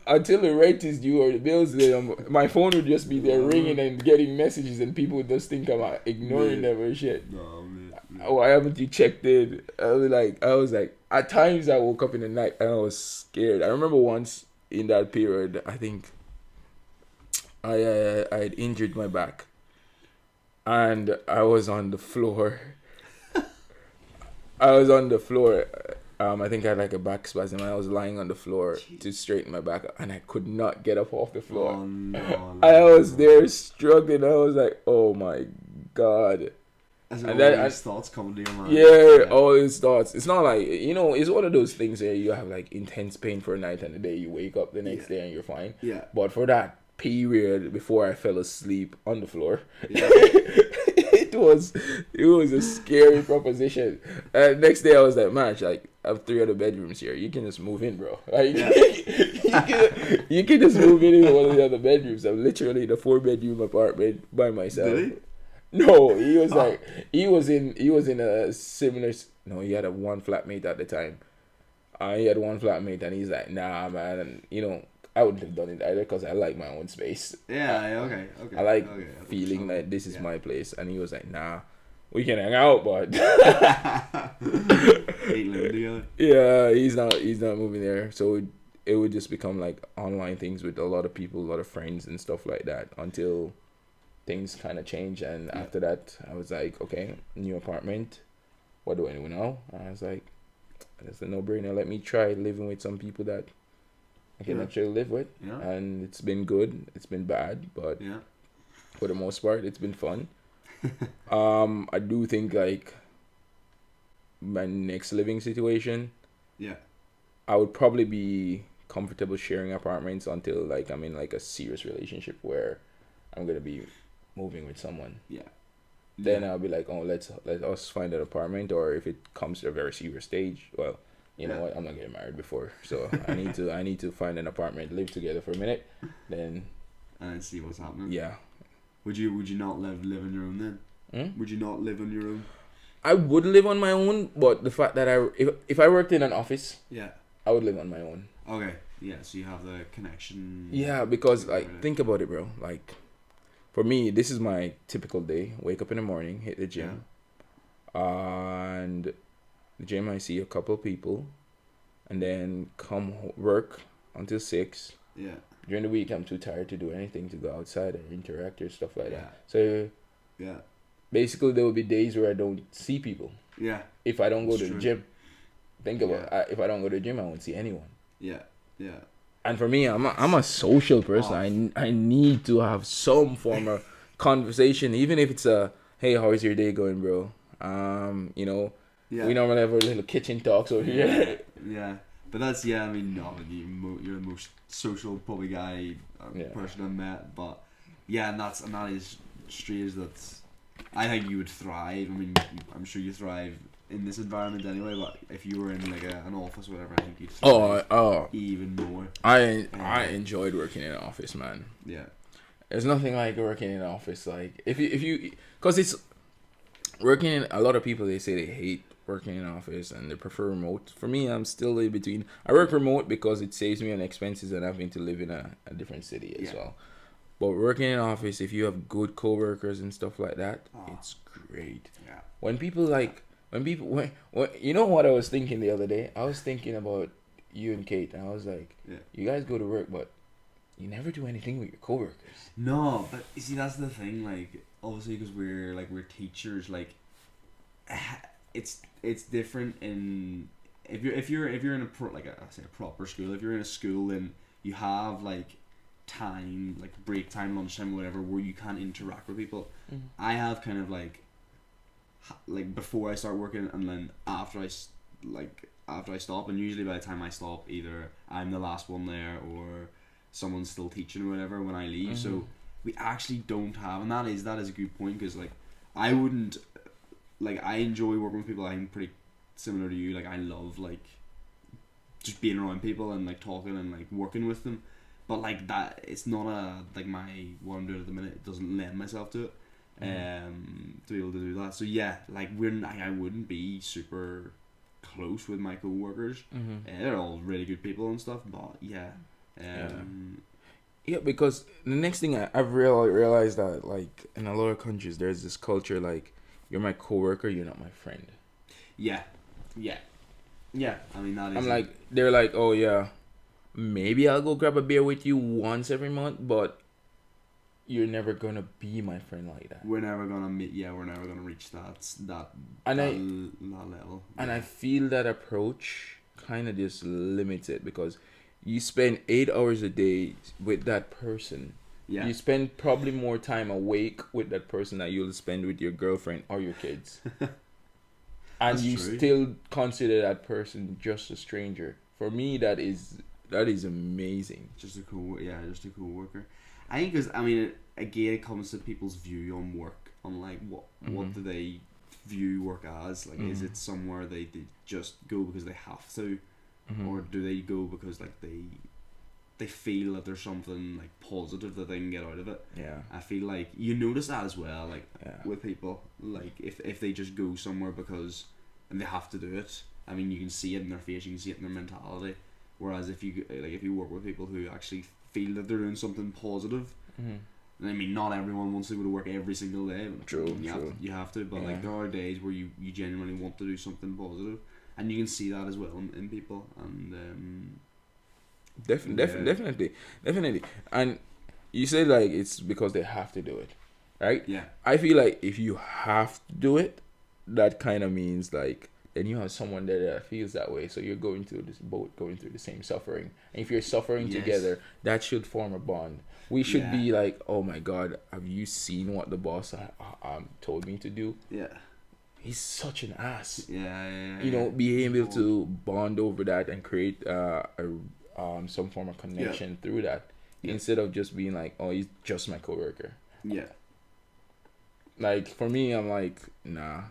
Until the rent is due or the bills, my phone would just be there ringing and getting messages, and people would just think I'm ignoring them or shit. No, man. Why haven't you checked in? I was like, at times I woke up in the night and I was scared. I remember once in that period, I think I had injured my back, and I was on the floor. I think I had like a back spasm. I was lying on the floor to straighten my back, and I could not get up off the floor. Oh, no, I was there struggling. I was like, oh my God. And then all these thoughts come to your mind. All these thoughts. It's not like, it's one of those things where you have like intense pain for a night, and the day you wake up the next day and you're fine. But for that period before I fell asleep on the floor, it was a scary proposition. Next day I was like, man, like, I have 3 other bedrooms here. You can just move in, bro. Like, you can just move in one of the other bedrooms. I'm literally in a 4-bedroom apartment by myself. Really? No, he was like, he was in a similar. No, he had a 1 flatmate at the time. He had 1 flatmate, and he's like, nah, man, and I wouldn't have done it either because I like my own space. Okay. I like feeling like this is my place, and he was like, nah, we can hang out, but he's not moving there. So it would just become like online things with a lot of people, a lot of friends and stuff like that until things kind of change. And after that, I was like, okay, new apartment. What do I do now? And I was like, that's a no-brainer. Let me try living with some people that I can Yeah. actually live with. Yeah. And it's been good. It's been bad, but Yeah. for the most part, it's been fun. I do think like my next living situation, Yeah. I would probably be comfortable sharing apartments until like I'm in like a serious relationship where I'm gonna be moving with someone. Yeah. Then I'll be like, oh, let us find an apartment. Or if it comes to a very serious stage, well, you know what, I'm not getting married before, so I need to find an apartment, live together for a minute, then and then see what's happening. yeah. Would you not live on your own then? Would you not live on your own? I would live on my own, but the fact that if I worked in an office, Yeah. I would live on my own. Okay. Yeah. So you have the connection. Yeah, because like think about it, bro. Like for me, this is my typical day. Wake up in the morning, hit the gym, and the gym I see a couple of people, and then come work until 6. Yeah. During the week, I'm too tired to do anything to go outside and interact or stuff like Yeah. that. So Yeah. basically, there will be days where I don't see people. Yeah. If I don't go It's to the true. gym, think about it. If I don't go to the gym, I won't see anyone. Yeah. Yeah. And for me, I'm a social person. I need to have some form of conversation, even if it's a hey, how's your day going, bro? You know, we normally have a little kitchen talks over here. Yeah. But that's I mean, no, you're the most social probably guy person I've met. But yeah, and that is strange. That's I think you would thrive. I mean, I'm sure you thrive in this environment anyway. But if you were in like an office or whatever, I think you'd thrive even more. I enjoyed working in an office, man. Yeah. There's nothing like working in an office. Like if you because it's working in a lot of people, they say they hate working in an office and they prefer remote. For me, I'm still in between. I work remote because it saves me on expenses and having to live in a different city as well. But working in an office, if you have good coworkers and stuff like that, it's great. Yeah. When you know what I was thinking the other day? I was thinking about you and Kate, and I was like, you guys go to work, but you never do anything with your coworkers. No, but you see, that's the thing. Like, obviously, because we're teachers. Like, it's different in if you're in a proper school. If you're in a school, then you have like time, like break time, lunchtime, whatever, where you can interact with people. Mm-hmm. I have kind of like before I start working, and then after I stop, and usually by the time I stop, either I'm the last one there or someone's still teaching or whatever when I leave. Mm-hmm. So we actually don't have, and that is a good point, because like I wouldn't like I enjoy working with people. I'm pretty similar to you. Like I love like just being around people and like talking and like working with them. But like that, it's not what I'm doing at the minute. It doesn't lend myself to it. To be able to do that. So yeah, like I wouldn't be super close with my co-workers. They're all really good people and stuff. But yeah. Because the next thing I've realized that like in a lot of countries there's this culture like you're my coworker, you're not my friend. Yeah. I mean that is. I'm like they're like, oh yeah, maybe I'll go grab a beer with you once every month, but you're never gonna be my friend like that. We're never gonna meet. Yeah, we're never gonna reach that level. And I feel that approach kind of just limits it because you spend 8 hours a day with that person. Yeah. You spend probably more time awake with that person that you'll spend with your girlfriend or your kids. And you still consider that person just a stranger. For me, that is amazing. Just a cool worker. I think because, I mean, again, it comes to people's view on work, on like what do they view work as? Like, is it somewhere they just go because they have to, or do they go because like they feel that there's something like positive that they can get out of it? Yeah, I feel like you notice that as well, like with people, like if they just go somewhere because and they have to do it. I mean, you can see it in their face, you can see it in their mentality. Whereas if you work with people who actually feel that they're doing something positive, and I mean, not everyone wants to go to work every single day. True. You have to, but like there are days where you genuinely want to do something positive, and you can see that as well in people. And definitely, and you say like it's because they have to do it, right? Yeah. I feel like if you have to do it, that kind of means like then you have someone that feels that way. So you're going through this both going through the same suffering. And if you're suffering Yes. together, that should form a bond. We should Yeah. be like, oh my God, have you seen what the boss told me to do? Yeah. He's such an ass. Yeah. You know, being able to bond over that and create some form of connection through that, instead of just being like, oh, he's just my coworker. Yeah. Like for me, I'm like, nah.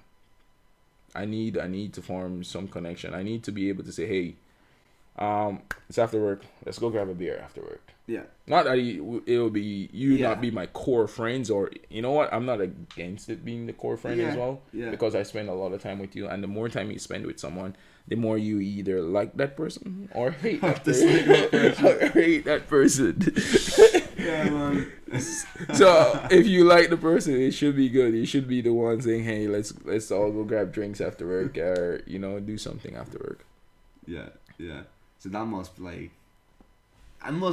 I need to form some connection. I need to be able to say, hey, it's after work. Let's go grab a beer after work. Yeah. Not that it'll be not be my core friends, or you know what? I'm not against it being the core friend as well. Yeah. Because I spend a lot of time with you, and the more time you spend with someone, the more you either like that person or hate that person. Yeah, man. So if you like the person, it should be good. You should be the one saying, hey, let's all go grab drinks after work, or do something after work. Yeah. So that must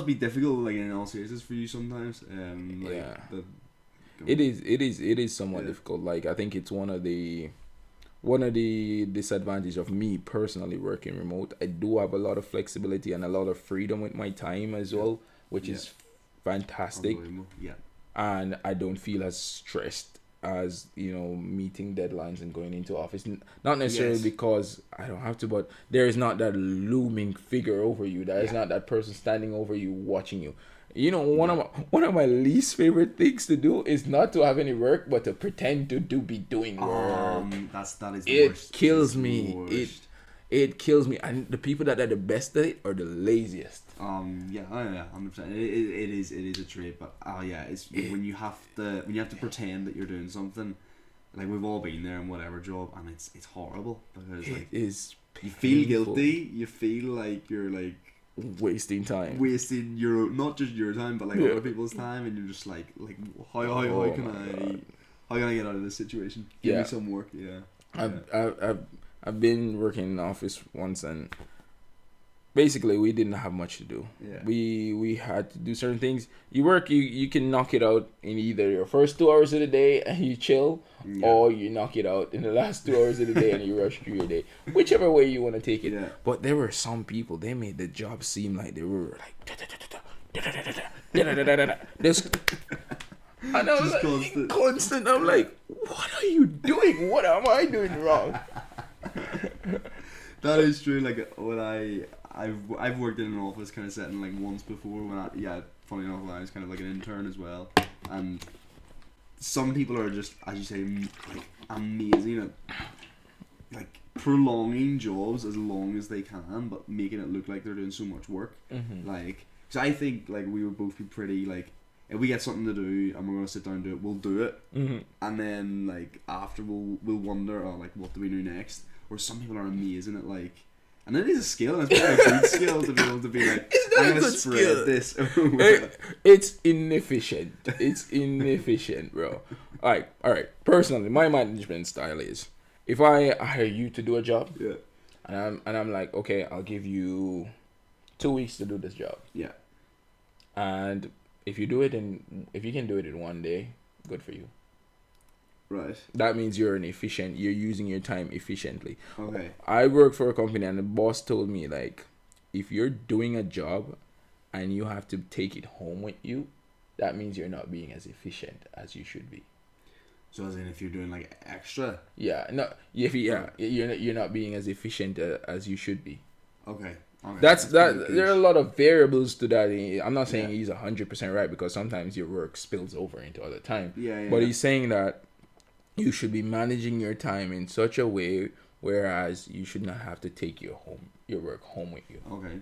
be difficult, like in all seriousness for you sometimes. It is somewhat difficult. Like I think it's one of the disadvantages of me personally working remote. I do have a lot of flexibility and a lot of freedom with my time as well, which is fantastic. Yeah. And I don't feel as stressed as meeting deadlines and going into office. Not necessarily because I don't have to, but there is not that looming figure over you. There is not that person standing over you watching you. One of my least favorite things to do is not to have any work, but to pretend to be doing work. That is the it worst. kills It's me. the worst. It kills me, and the people that are the best at it are the laziest. 100%. It is a trait, but it's when you have to pretend that you're doing something. Like we've all been there in whatever job, and it's horrible because It is you feel painful. guilty. You feel like you're like wasting time. wasting not just your time, but like other people's time, and you're just like how can I get out of this situation? Give me some work. I've been working in the office once, and basically we didn't have much to do. Yeah. We had to do certain things. You can knock it out in either your first 2 hours of the day and you chill, or you knock it out in the last 2 hours of the day and you rush through your day. Whichever way you want to take it. Yeah. But there were some people, they made the job seem like they were like this. And I was like, constant. I'm like, what are you doing? What am I doing wrong? That is true. Like when I've worked in an office kind of setting like once before funny enough, when I was kind of like an intern as well, and some people are just, as you say, like amazing at like prolonging jobs as long as they can, but making it look like they're doing so much work. Mm-hmm. Like, so I think like we would both be pretty like, if we get something to do and we're gonna sit down and do it, we'll do it, and then like after we'll wonder, like what do we do next? Or some people are amazing at like, and it is a skill, and it's probably a good skill to be able to be like, I'm gonna spread this. It's inefficient. It's inefficient, bro. All right. Personally, my management style is, if I hire you to do a job, and I'm like, okay, I'll give you 2 weeks to do this job. Yeah. And if you can do it in 1 day, good for you. Right. That means you're using your time efficiently. Okay. I work for a company, and the boss told me, like, if you're doing a job and you have to take it home with you, that means you're not being as efficient as you should be. So as in if you're doing like extra? Yeah. No. You're not being as efficient as you should be. Okay. That's that. There are a lot of variables to that. I'm not saying he's 100% right, because sometimes your work spills over into other time. Yeah. But he's saying that you should be managing your time in such a way whereas you should not have to take your work home with you. Okay.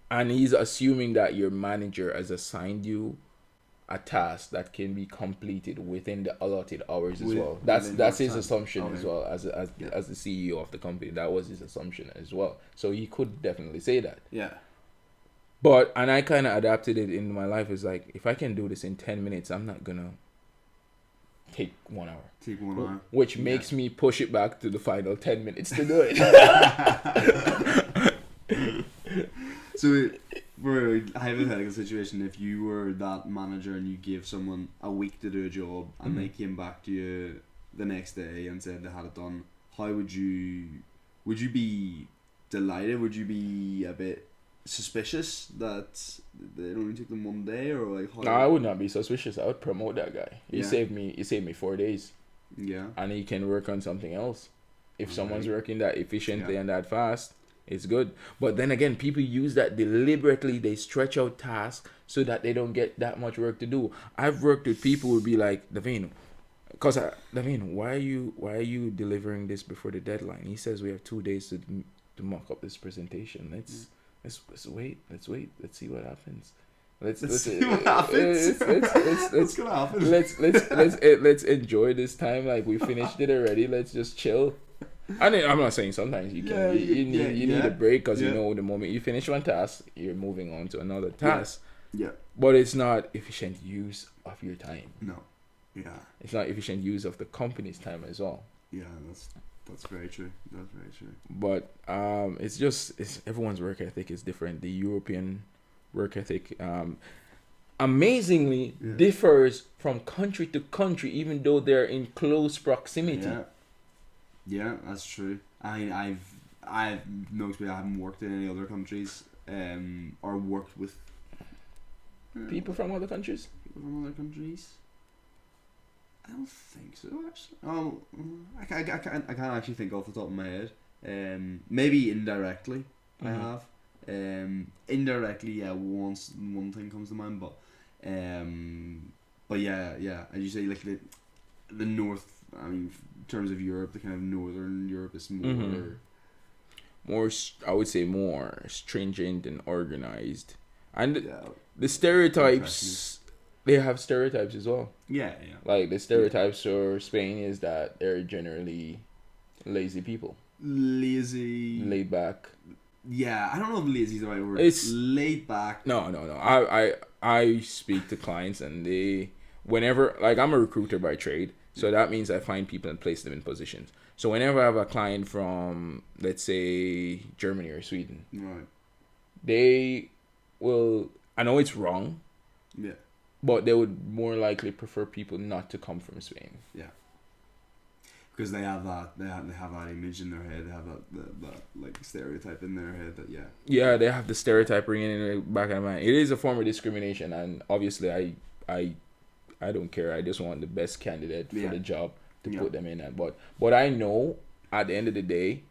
And he's assuming that your manager has assigned you a task that can be completed within the allotted hours as well. That's his assumption as well, as the CEO of the company. That was his assumption as well. So he could definitely say that. Yeah. But, and I kind of adapted it in my life. It's like, if I can do this in 10 minutes, I'm not gonna take 1 hour. Which makes me push it back to the final 10 minutes to do it. So, for a hypothetical situation, if you were that manager and you gave someone a week to do a job and they came back to you the next day and said they had it done, how would you be delighted? Would you be a bit suspicious that it only took them 1 day, or like how? No, I would not be suspicious. I would promote that guy. He Yeah. saved me 4 days, Yeah. and he can work on something else. If Okay. someone's working that efficiently Yeah. and that fast, it's good. But then again, people use that deliberately. They stretch out tasks so that they don't get that much work to do. I've worked with people who would be like, Davaine, Davaine, why are you delivering this before the deadline? He says we have 2 days to mock up this presentation. Let's wait. Let's see what happens. Let's see what happens. What's gonna happen? Let's enjoy this time like we finished it already. Let's just chill. I mean, I'm not saying sometimes you can. You need a break because you know the moment you finish one task, you're moving on to another task. Yeah. But it's not efficient use of your time. No. Yeah. It's not efficient use of the company's time as well. Yeah, that's very true. That's very true. But it's everyone's work ethic is different. The European work ethic amazingly differs from country to country, even though they're in close proximity. Yeah, that's true. I've no experience. I haven't worked in any other countries, or worked with people from other countries. I don't think so. Actually, I can't actually think off the top of my head. Maybe indirectly, I have. Indirectly, yeah. Once one thing comes to mind, but yeah. As you say, like the north. I mean, in terms of Europe, the kind of northern Europe is more. I would say more stringent and organized, and the stereotypes. They have stereotypes as well. Yeah. Like the stereotypes for Spain is that they're generally lazy people. Laid back. Yeah, I don't know if lazy is the right word. It's laid back. No. I speak to clients and whenever, like, I'm a recruiter by trade, so that means I find people and place them in positions. So whenever I have a client from, let's say, Germany or Sweden, right, they will. I know it's wrong. Yeah. But they would more likely prefer people not to come from Spain. Yeah. Because they have that image in their head. They have that like stereotype in their head that Yeah, they have the stereotype ringing in the back of their mind. It is a form of discrimination, and obviously I don't care. I just want the best candidate for the job to put them in. But I know at the end of the day,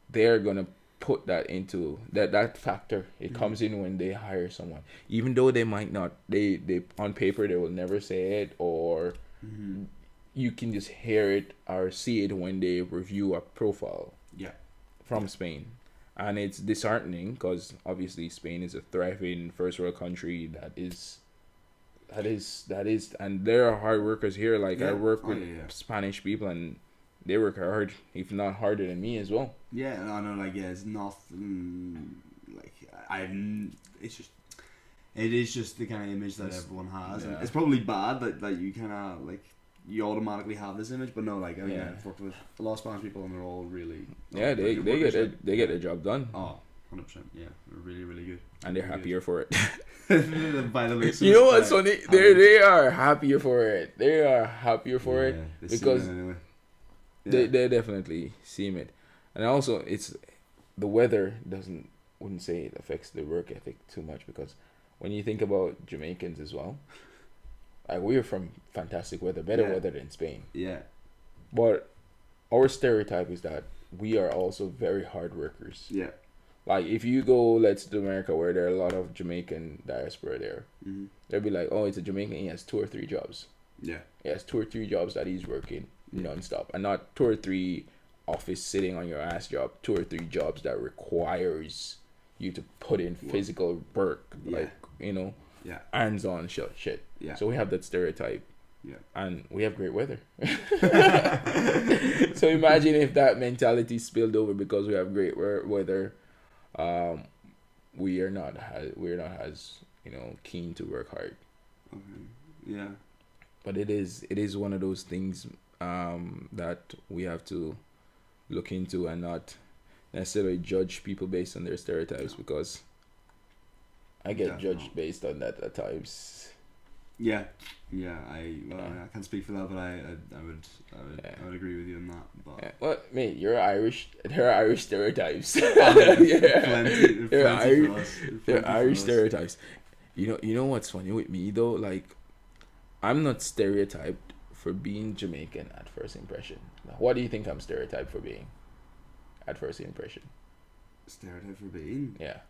they're gonna put that into that factor. It comes in when they hire someone, even though they might not. They on paper they will never say it, or you can just hear it or see it when they review a profile. From Spain, and it's disheartening because obviously Spain is a thriving first world country that is, and there are hard workers here. Like I work with Spanish people and they work hard, if not harder than me as well. Yeah, I know. Like, it's nothing. Like, it is just the kind of image that everyone has, and it's probably bad that you kind of like you automatically have this image. But no, like, I mean, I've worked with a lot of Spanish people, and they're all really they get their job done. 100%. Yeah, they're really, really good, and they're happier for it. By the looks, you know what's funny? They are happier for it. They are happier for it because. They definitely seem it, and also it's the weather wouldn't say it affects the work ethic too much, because when you think about Jamaicans as well, like, we're from fantastic weather, better weather than Spain. Yeah, but our stereotype is that we are also very hard workers. Yeah, like if you go, let's to America where there are a lot of Jamaican diaspora there, they'll be like, oh, it's a Jamaican, he has 2 or 3 jobs. Yeah, he has 2 or 3 jobs that he's working non-stop, and not 2 or 3 office sitting on your ass job, 2 or 3 jobs that requires you to put in physical work, like, hands-on shit. Yeah. So we have that stereotype. Yeah. And we have great weather. So imagine if that mentality spilled over because we have great weather. We are not as keen to work hard. Okay. Yeah. But it is one of those things that we have to look into and not necessarily judge people based on their stereotypes, because I get judged based on that at times. Yeah, I can't speak for that, but I would agree with you on that. But Well, mate, you're Irish. There are Irish stereotypes. plenty There are for us. there are Plenty Irish for us. stereotypes. You know what's funny with me though? Like, I'm not stereotyped for being Jamaican at first impression. What do you think I'm stereotyped for being at first impression? Stereotype for being, Yeah.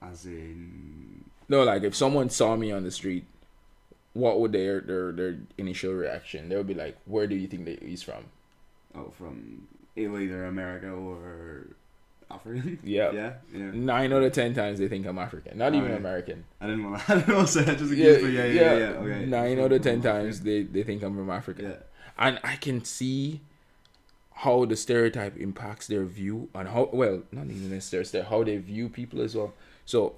as in, No, like if someone saw me on the street, what would their initial reaction? They would be like, "Where do you think he's from?" from either America or African. Yeah. Yeah. 9 out of 10 times they think I'm African, not even Alright. American. I didn't want to say that just in case, but yeah. Okay. 9 out of 10 times they think I'm from Africa. Yeah. And I can see how the stereotype impacts their view on not even necessarily how they view people as well. So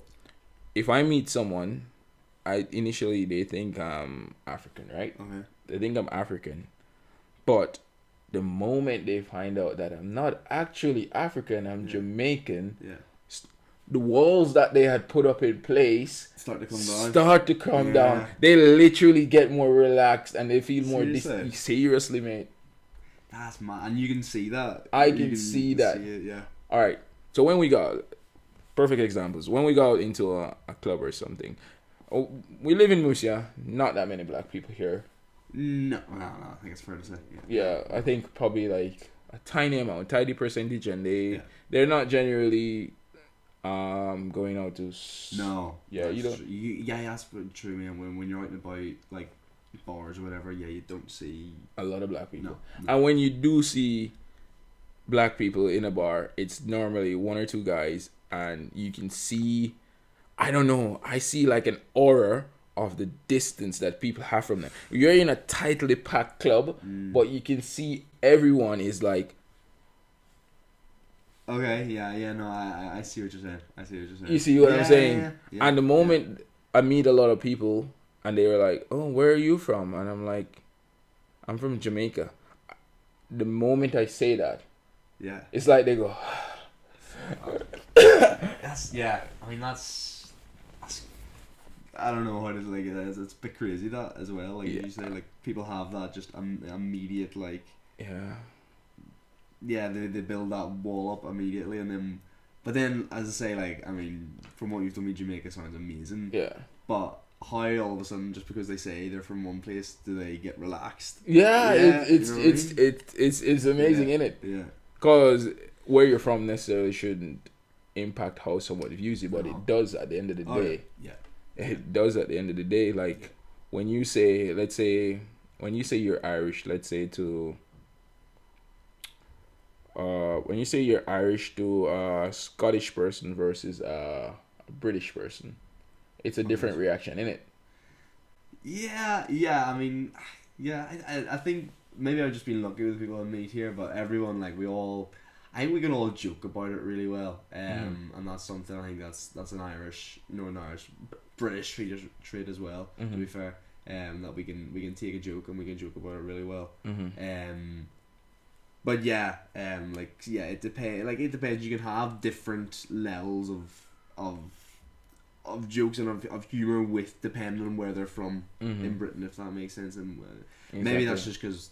if I meet someone, initially they think I'm African, right? Okay. They think I'm African. But the moment they find out that I'm not actually African, I'm Jamaican, the walls that they had put up in place start to come down. They literally get more relaxed and they feel more Seriously? seriously, mate. That's mad, and you can see that. I can see that. See it, yeah. All right. So when we go, perfect examples. When we go into a club or something, we live in Musia. Not that many black people here. No. I think it's fair to say. Yeah, I think probably like a tiny percentage, and they're not generally going out to. No. Yeah, you don't. That's true, man. When you're out and about, like bars or whatever, you don't see a lot of black people. No. And when you do see black people in a bar, it's normally one or two guys, and you can see, I don't know, I see like an aura of the distance that people have from them. You're in a tightly packed club, but you can see everyone is like. Okay, no, I see what you're saying. You see what I'm saying? Yeah, and the moment I meet a lot of people, and they were like, "Oh, where are you from?" And I'm like, "I'm from Jamaica." The moment I say that, it's like they go. That's I don't know how to like it is. It's a bit crazy that as well. Like you say, like people have that just immediate like. Yeah, they build that wall up immediately, and then, but then as I say, like I mean, from what you've told me, Jamaica sounds amazing. Yeah. But how all of a sudden, just because they say they're from one place, do they get relaxed? It's amazing, isn't it? Yeah. Because where you're from necessarily shouldn't impact how someone views you, but it does at the end of the day. Yeah. It does at the end of the day. Like when you say, let's say, when you say you're Irish, let's say to. When you say you're Irish to a Scottish person versus a British person, it's a different reaction, isn't it? Yeah. I mean, I think maybe I've just been lucky with the people I meet here, but everyone I think we can all joke about it really well, and that's something I think that's an Irish, Northern Irish, British trait as well. To be fair, that we can take a joke and we can joke about it really well. But it depends. Like it depends. You can have different levels of jokes and of humor with depending on where they're from in Britain, if that makes sense. And maybe that's just because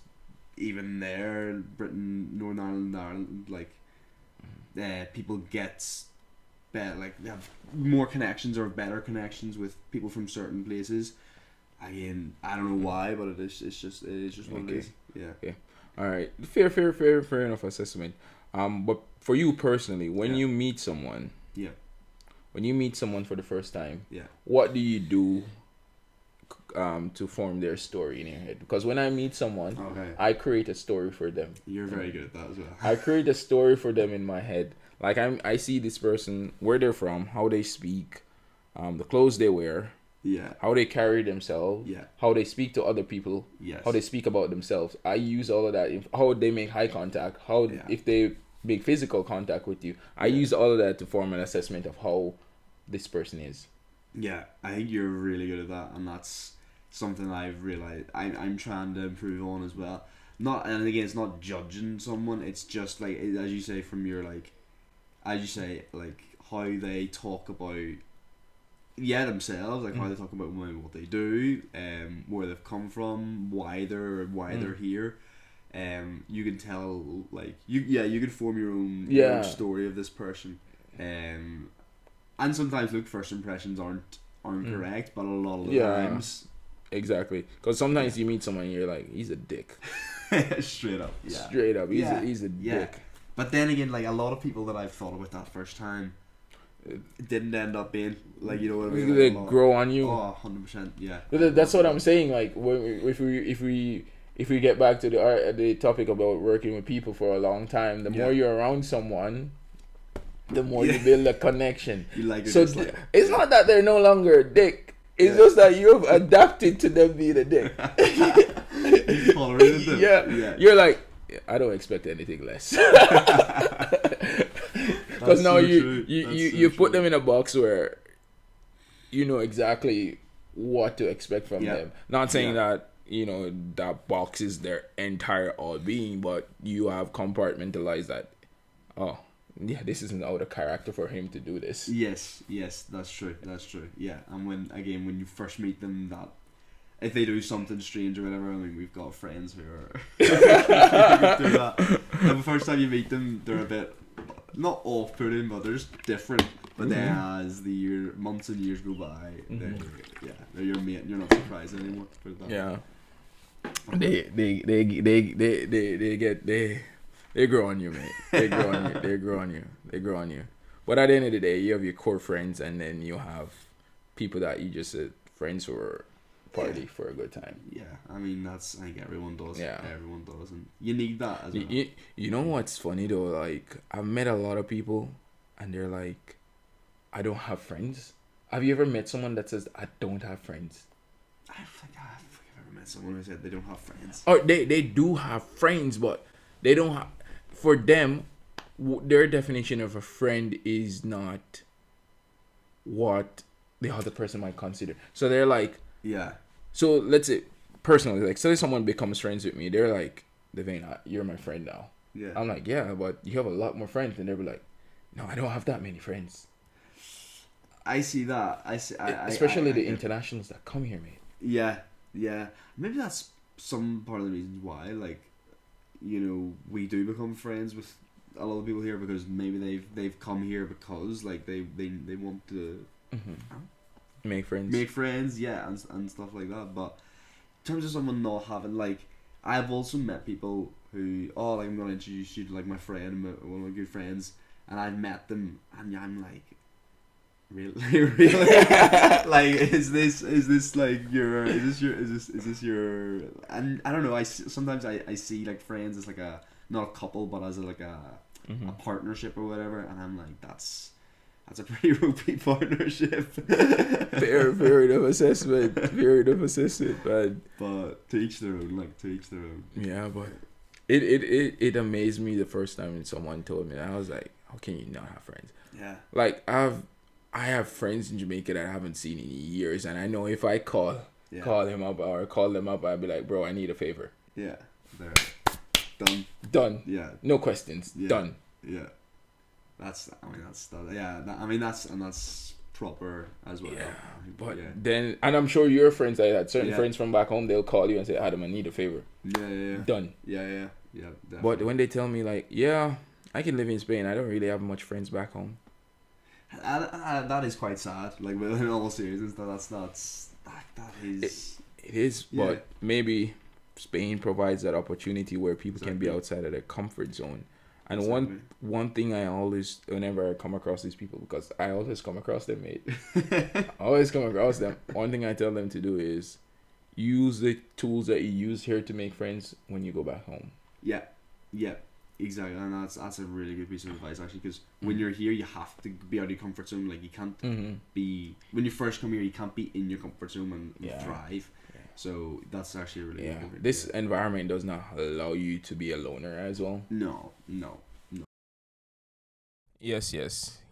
even there, Britain, Northern Ireland, like people get better, like they have more connections or better connections with people from certain places. Again, I don't know why, but it is just what it is. Yeah. All right, fair enough assessment. But for you personally, when you meet someone, when you meet someone for the first time, what do you do to form their story in your head? Because when I meet someone, I create a story for them. You're very good at that as well. I create a story for them in my head. Like I see this person, where they're from, how they speak, the clothes they wear. Yeah. How they carry themselves. Yeah. How they speak to other people. Yes. How they speak about themselves. I use all of that. How they make eye contact. If they make physical contact with you. I use all of that to form an assessment of how this person is. Yeah, I think you're really good at that, and that's something I've realized I'm trying to improve on as well. And again, it's not judging someone. It's just like, as you say, from your how they talk about themselves, like how they talk about what they do, where they've come from, why they're here. You can tell, like you can form your own story of this person. And sometimes, look, first impressions aren't correct, but a lot of the times, exactly, because sometimes you meet someone and you're like, he's a dick. Straight up, he's a dick. But then again, like, a lot of people that I've thought about that first time, it didn't end up being, like, you know what I mean? They grow on you. Oh, 100%, yeah. That's what I'm saying. Like, if we get back to the topic about working with people for a long time, the more you're around someone, the more you build a connection. You like it. So it's not that they're no longer a dick. It's just that you've adapted to them being a dick. You tolerated them. Yeah. You're like, I don't expect anything less. Because now you put them in a box where you know exactly what to expect from them. Not saying that, you know, that box is their entire all being, but you have compartmentalized that. Oh, yeah, this isn't out of character for him to do this. Yes, that's true. Yeah, and when you first meet them, that if they do something strange or whatever, I mean, we've got friends who are do that. And the first time you meet them, they're a bit not off-putting, but they're just different. But then as the months and years go by, they're your mate, and you're not surprised anymore. Put it that way. They grow on you, mate. They grow on you. But at the end of the day, you have your core friends, and then you have people that you just friends who are party for a good time. Yeah, I mean, I think everyone does. Yeah, everyone does, and you need that as well. You know what's funny though? Like, I've met a lot of people, and they're like, I don't have friends. Have you ever met someone that says, I don't have friends? I think I've ever met someone who said they don't have friends. Or they do have friends, but they don't have. For them, their definition of a friend is not what the other person might consider. So they're like, yeah. So let's say, personally, like, say someone becomes friends with me, they're like, Davaine, you're my friend now. Yeah. I'm like, yeah, but you have a lot more friends. And they'll be like, no, I don't have that many friends. I see that. Especially the internationals that come here, mate. Yeah. Maybe that's some part of the reasons why, like, you know, we do become friends with a lot of people here, because maybe they've come here because, like, they want to make friends, yeah, and stuff like that. But in terms of someone not having, like, I've also met people who, like, I'm gonna introduce you to, like, my friend, one of my good friends, and I've met them, and I'm like, really? Like, is this like your, is this your, and I don't know, sometimes I see, like, friends as, like, not a couple, but as a partnership or whatever, and I'm like, that's a pretty ropey partnership. Fair enough assessment, man. But to each their own. Yeah, but it amazed me the first time someone told me that. I was like, how can you not have friends? Yeah. Like, I have friends in Jamaica that I haven't seen in years, and I know if I call them up, I'd be like, bro, I need a favor. Yeah. There. Done. Yeah. No questions. Yeah. Done. Yeah. That's proper as well. Yeah. But then, and I'm sure your friends like that. Certain friends from back home, they'll call you and say, Adam, I need a favor. Yeah. Done. Yeah. Definitely. But when they tell me, like, yeah, I can live in Spain, I don't really have much friends back home. That is quite sad. Like, in all seriousness, that is. It is, but maybe Spain provides that opportunity where people can be outside of their comfort zone. And one thing I always, whenever I come across these people, because I always come across them, mate. I always come across them. One thing I tell them to do is use the tools that you use here to make friends when you go back home. Yeah, exactly. And that's a really good piece of advice, actually, because when you're here, you have to be out of your comfort zone. Like, you can't be, when you first come here, you can't be in your comfort zone and thrive. Yeah. So that's actually a really good. This environment does not allow you to be a loner as well. No. Yes.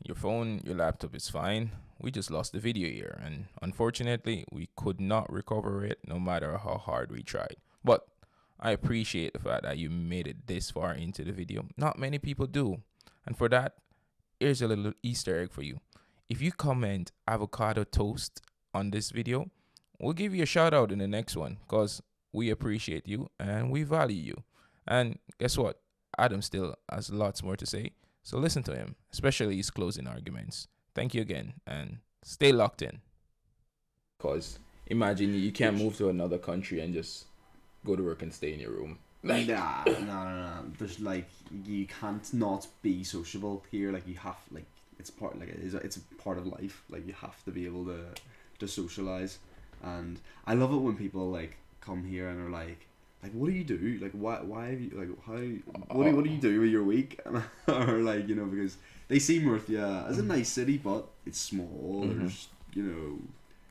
Your phone, your laptop is fine. We just lost the video here, and unfortunately, we could not recover it no matter how hard we tried. But I appreciate the fact that you made it this far into the video. Not many people do. And for that, here's a little Easter egg for you. if you comment avocado toast on this video, we'll give you a shout out in the next one because we appreciate you and we value you. And guess what? Adam still has lots more to say. So listen to him, especially his closing arguments. Thank you again and stay locked in. Because imagine you can't move to another country and just go to work and stay in your room. Like, nah. There's like, you can't not be sociable here. Like, you have, like, it's part, like, it's a part of life. Like, you have to be able to socialize. And I love it when people like come here and are like, what do you do? Like, why have you, like, how, what do you do with your week? Or like, you know, because they see Murcia as a nice city, but it's small. There's, you know,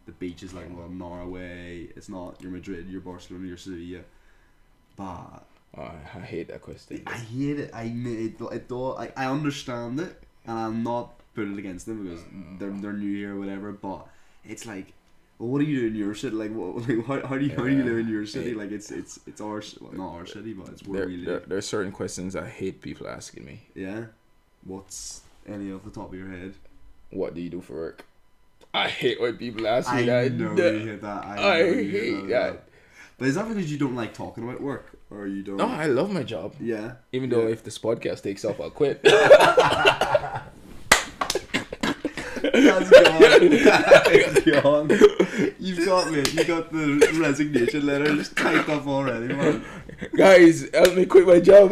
the beach is like an hour away. It's not your Madrid, your Barcelona, your Sevilla. But I hate that question. I hate it. I understand it, and I'm not putting it against them because they're new here or whatever. But it's like, well, what do you do in your city? Like, how do you live in your city? Like, it's our, well, not our city, but it's where we live. There are certain questions I hate people asking me. Yeah. What's any off the top of your head? What do you do for work? I hate when people ask me that. I know you hate that. I hate that. But is that because you don't like talking about work, or you don't? No, I love my job. Yeah. Even though if this podcast takes off, I'll quit. That's gone. That's gone. You've got me. You got the resignation letter just typed up already, man. Guys, help me quit my job.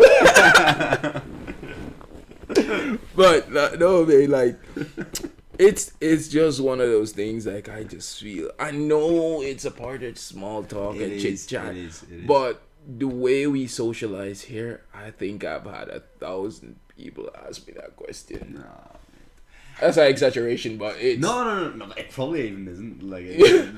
But no, man, like, it's just one of those things. Like, I just feel, I know it's a part of small talk and chit chat, it is. But the way we socialize here, I think I've had 1,000 people ask me that question. Nah. That's an exaggeration, but it's... No. It probably even isn't. Like,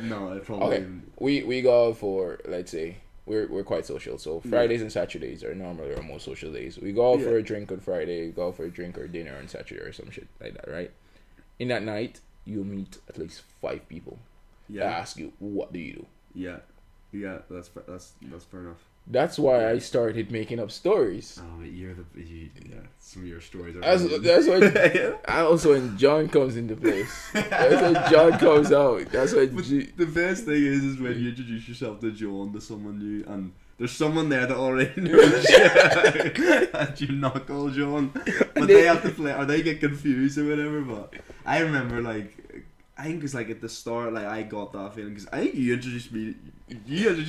no, it probably okay. Even... We go out for, let's say, we're quite social. So Fridays and Saturdays are normally our most social days. We go out for a drink on Friday, we go out for a drink or dinner on Saturday or some shit like that, right? In that night, you meet at least 5 people that ask you, what do you do? Yeah, that's fair enough. That's why I started making up stories. Oh, some of your stories are... That's when... Also, when John comes into place. That's when John comes out. That's when... The best thing is when you introduce yourself to John, to someone new, and there's someone there that already knows you, and you knuckle John. But they have to play, or they get confused or whatever, but I remember, like... I think it's like at the start, like I got that feeling because I think you introduced me.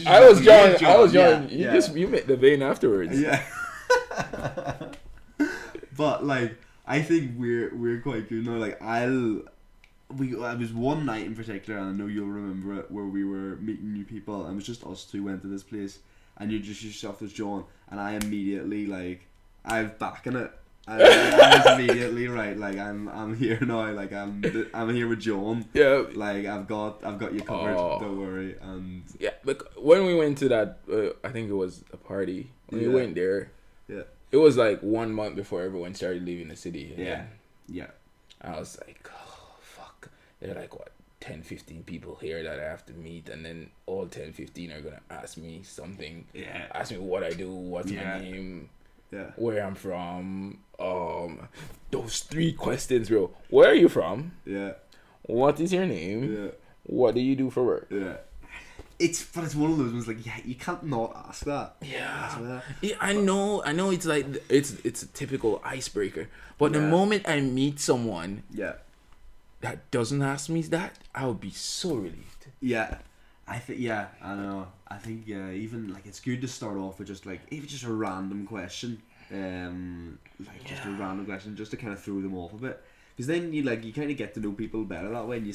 I was John. Yeah. You met Davaine afterwards. Yeah. But like I think we're quite good now. Like I was one night in particular, and I know you'll remember it, where we were meeting new people, and it was just us two went to this place, and you introduced yourself as John, and I immediately I was backing it. I was immediately right. Like I'm here now. Like I'm here with John. Yeah. Like I've got you covered. Don't worry. And yeah, but when we went to that, I think it was a party. When we went there. Yeah. It was like 1 month before everyone started leaving the city. Yeah. I was like, oh fuck. There are like what 10, 15 people here that I have to meet, and then all 10, 15 are gonna ask me something. Yeah. Ask me what I do, what's my name. Yeah. Where I'm from. Those 3 questions, bro. Where are you from? Yeah. What is your name? Yeah. What do you do for work? Yeah. It's one of those ones like you can't not ask that. Yeah. I know. It's like it's a typical icebreaker. But the moment I meet someone, that doesn't ask me that, I would be so relieved. Yeah. I know. I think even like it's good to start off with just like even just a random question, just a random question just to kind of throw them off a bit, because then you kind of get to know people better that way, and you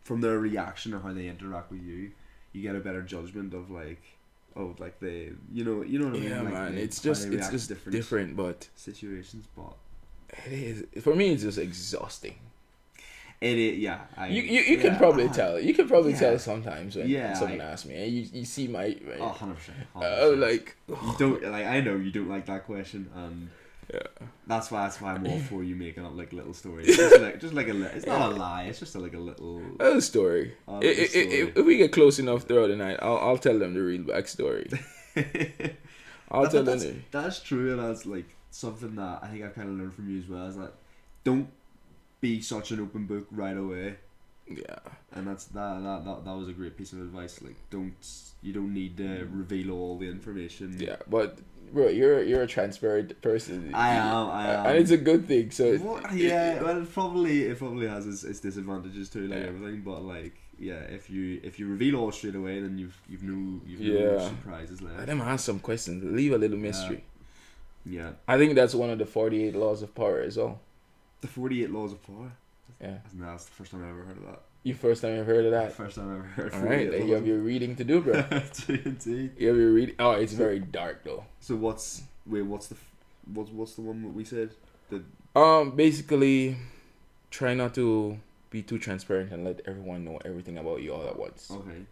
from their reaction or how they interact with you, you get a better judgment of the you know what I mean. Yeah, like man, it's just different, but situations, but it is for me. It's just exhausting. It is, yeah. You can probably tell. You can probably tell sometimes when someone asks me, and you see my 100%. Like you don't like. I know you don't like that question, and that's why I'm all for you making up like little stories. just like a little. It's not a lie. It's just like a little story. If we get close enough throughout the night, I'll tell them the real backstory. I'll tell them. That's true, and that's like something that I think I've kind of learned from you as well. Is that don't be such an open book right away. Yeah. And that was a great piece of advice. Like, you don't need to reveal all the information. Yeah, but bro, you're a transparent person. I am, and it's a good thing. So yeah, well, it probably has its disadvantages too, like Yeah. everything. But like, yeah, if you reveal all straight away, then you've no surprises left. Let them ask some questions. Leave a little mystery. Yeah. I think that's one of the 48 laws of power as well. The 48 laws of power. Yeah. No, that's the first time I ever heard of that. You first time you've heard of that? First time I ever heard. Alright, then you have your reading to do, bro. Indeed. You have your reading. Oh, it's very dark though. So what's the one that we said? Basically, try not to be too transparent and let everyone know everything about you all at once. Okay.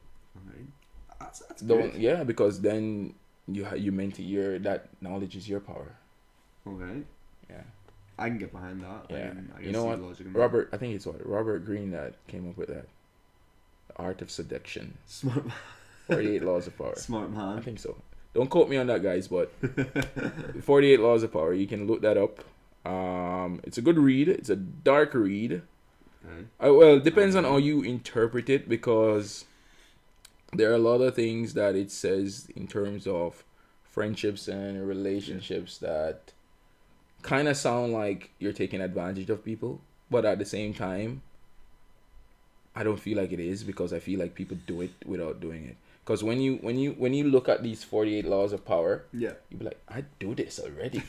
That's Don't, good. yeah, because then you meant to that knowledge is your power. Okay. Yeah. I can get behind that. Yeah. I can You know see what? logic in that. Robert Greene that came up with that. The Art of Seduction. Smart man. 48 Laws of Power. Smart man. I think so. Don't quote me on that, guys, but 48 Laws of Power. You can look that up. It's a good read. It's a dark read. Okay. Well, it depends on how you interpret it, because there are a lot of things that it says in terms of friendships and relationships that kind of sound like you're taking advantage of people, but at the same time, I don't feel like it is, because I feel like people do it without doing it. Because when you look at these 48 laws of power, Yeah. you be like, I do this already.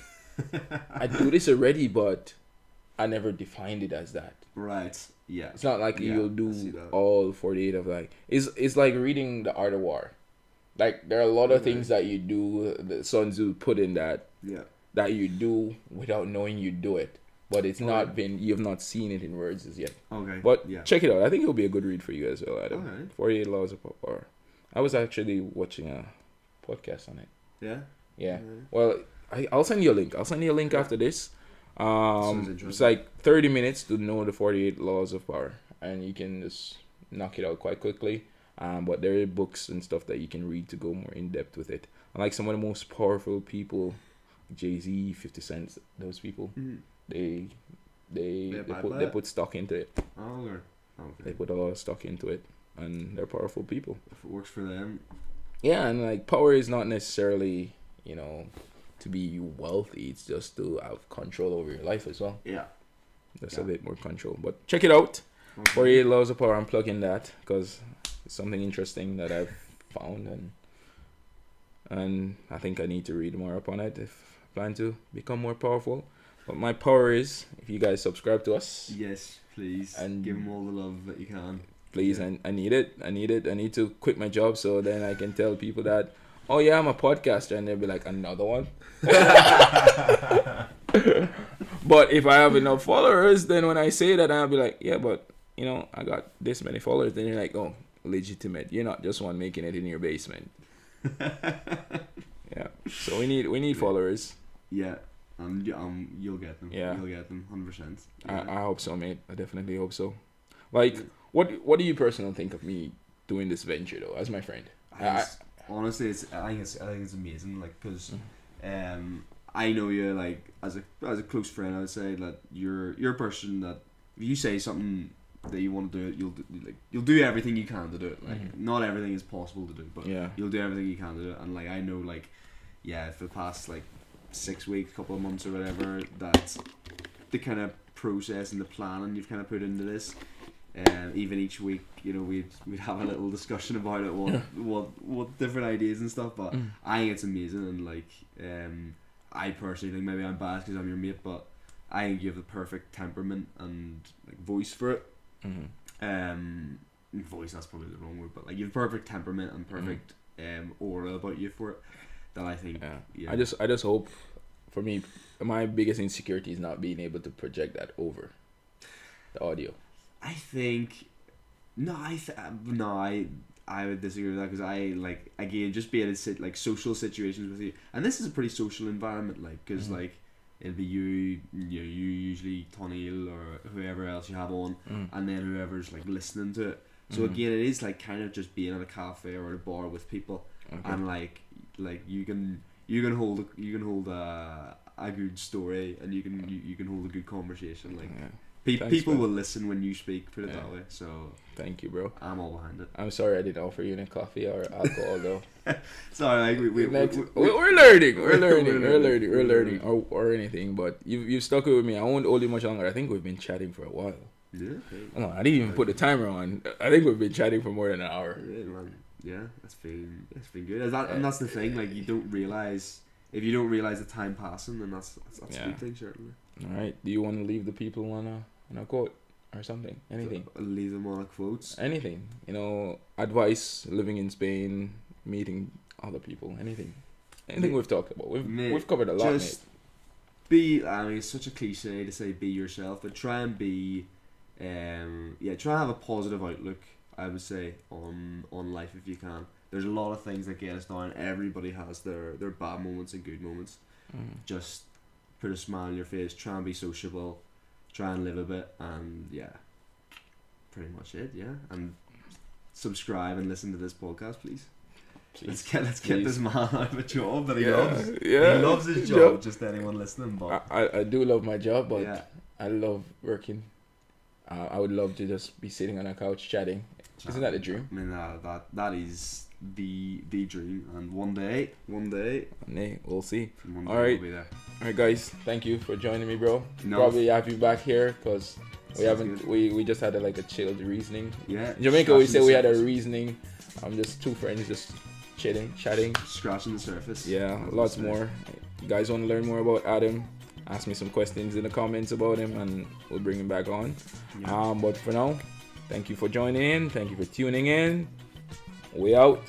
I do this already, but I never defined it as that. Right. Yeah. It's not like you'll I see do that. all 48 of like. It's like reading The Art of War. Like, there are a lot of Okay. things that you do, the Sun Tzu put in that you do without knowing you do it. But it's not you have not seen it in words as yet. Okay. But yeah. check it out. I think it'll be a good read for you as well, Adam. Okay. 48 Laws of Power. I was actually watching a podcast on it. Yeah. Yeah. Okay. Well, I'll send you a link. I'll send you a link after this. Sounds interesting. It's like 30 minutes to know the 48 Laws of Power. And you can just knock it out quite quickly. But there are books and stuff that you can read to go more in depth with it. And like some of the most powerful people, Jay-Z, 50 Cent, those people, they put stock into it. Oh, okay. They put a lot of stock into it, and they're powerful people. If it works for them. Yeah, and like power is not necessarily, to be wealthy. It's just to have control over your life as well. Yeah. That's a bit more control. But check it out. Okay. 48 Laws of Power. I'm plugging that because it's something interesting that I've found, and I think I need to read more up on it if I plan to become more powerful. But my power is, if you guys subscribe to us, Yes, please. And give them all the love that you can. please. Yeah. And I need it. I need to quit my job so then I can tell people that, oh yeah, I'm a podcaster, and they'll be like, another one. But if I have enough followers, then when I say that, I'll be like, yeah, but I got this many followers. Then you're like, oh, legitimate. You're not just one making it in your basement. Yeah. So we need followers. Yeah. You'll get them. Yeah. You'll get them, 100%. I hope so, mate. I definitely hope so. Like, what do you personally think of me doing this venture though, as my friend? Honestly, I think it's amazing. Like, because, I know you like as a close friend. I would say that you're a person that if you say something that you want to do, you'll do everything you can to do it. Like, not everything is possible to do, but you'll do everything you can to do it. And like, I know, like, for the past like 6 weeks, couple of months or whatever, that the kind of process and the planning you've kind of put into this, and even each week, we'd have a little discussion about it, what different ideas and stuff. But I think it's amazing, and like, I personally think maybe I'm biased because I'm your mate, but I think you have the perfect temperament and like voice for it. Voice, that's probably the wrong word, but like you have perfect temperament and perfect aura about you for it. That I think. Yeah. I just hope, for me, my biggest insecurity is not being able to project that over the audio. I think I would disagree with that, because I like, again, just being in like social situations with you, and this is a pretty social environment, like, because like it'll be you usually Tonyil or whoever else you have on, and then whoever's like listening to it. So again, it is like kind of just being at a cafe or at a bar with people, and like you can hold a good story, and you can hold a good conversation, like People will listen when you speak. Put it that way. So thank you, bro. I'm all behind it. I'm sorry I didn't offer you any coffee or alcohol though. Sorry, like we're learning or anything. But you've stuck with me. I won't hold you much longer. I think we've been chatting for a while. Yeah. No, I didn't even put the timer on. I think we've been chatting for more than an hour. Yeah, man. Yeah, it's been good. And that's the thing. Like you don't realize if you don't realize the time passing, then that's a good thing certainly. All right. Do you want to leave the people on a quote or something? Anything? So, leave them on a quote. Anything. Advice. Living in Spain, meeting other people. Anything we've talked about. We've covered a lot. Just be. I mean, it's such a cliche to say be yourself, but try and be. Try and have a positive outlook. I would say on life if you can. There's a lot of things that get us down. Everybody has their bad moments and good moments. Just put a smile on your face. Try and be sociable. Try and live a bit, and pretty much it. Yeah, and subscribe and listen to this podcast, please. Let's get this man out of a job that he loves. Yeah, he loves his job. Just anyone listening, but I do love my job, but I love working. I would love to just be sitting on a couch chatting. Isn't that a dream? I mean, that is the dream, and one day, we'll see. All right, we'll be there. All right, guys, thank you for joining me, bro. Probably have you back here because we just had a chilled reasoning. Yeah. In Jamaica, we say we had a reasoning. I'm just two friends just chilling, chatting, scratching the surface. Yeah, lots more. You guys want to learn more about Adam? Ask me some questions in the comments about him, and we'll bring him back on. Yeah. But for now, thank you for joining in. Thank you for tuning in. We out.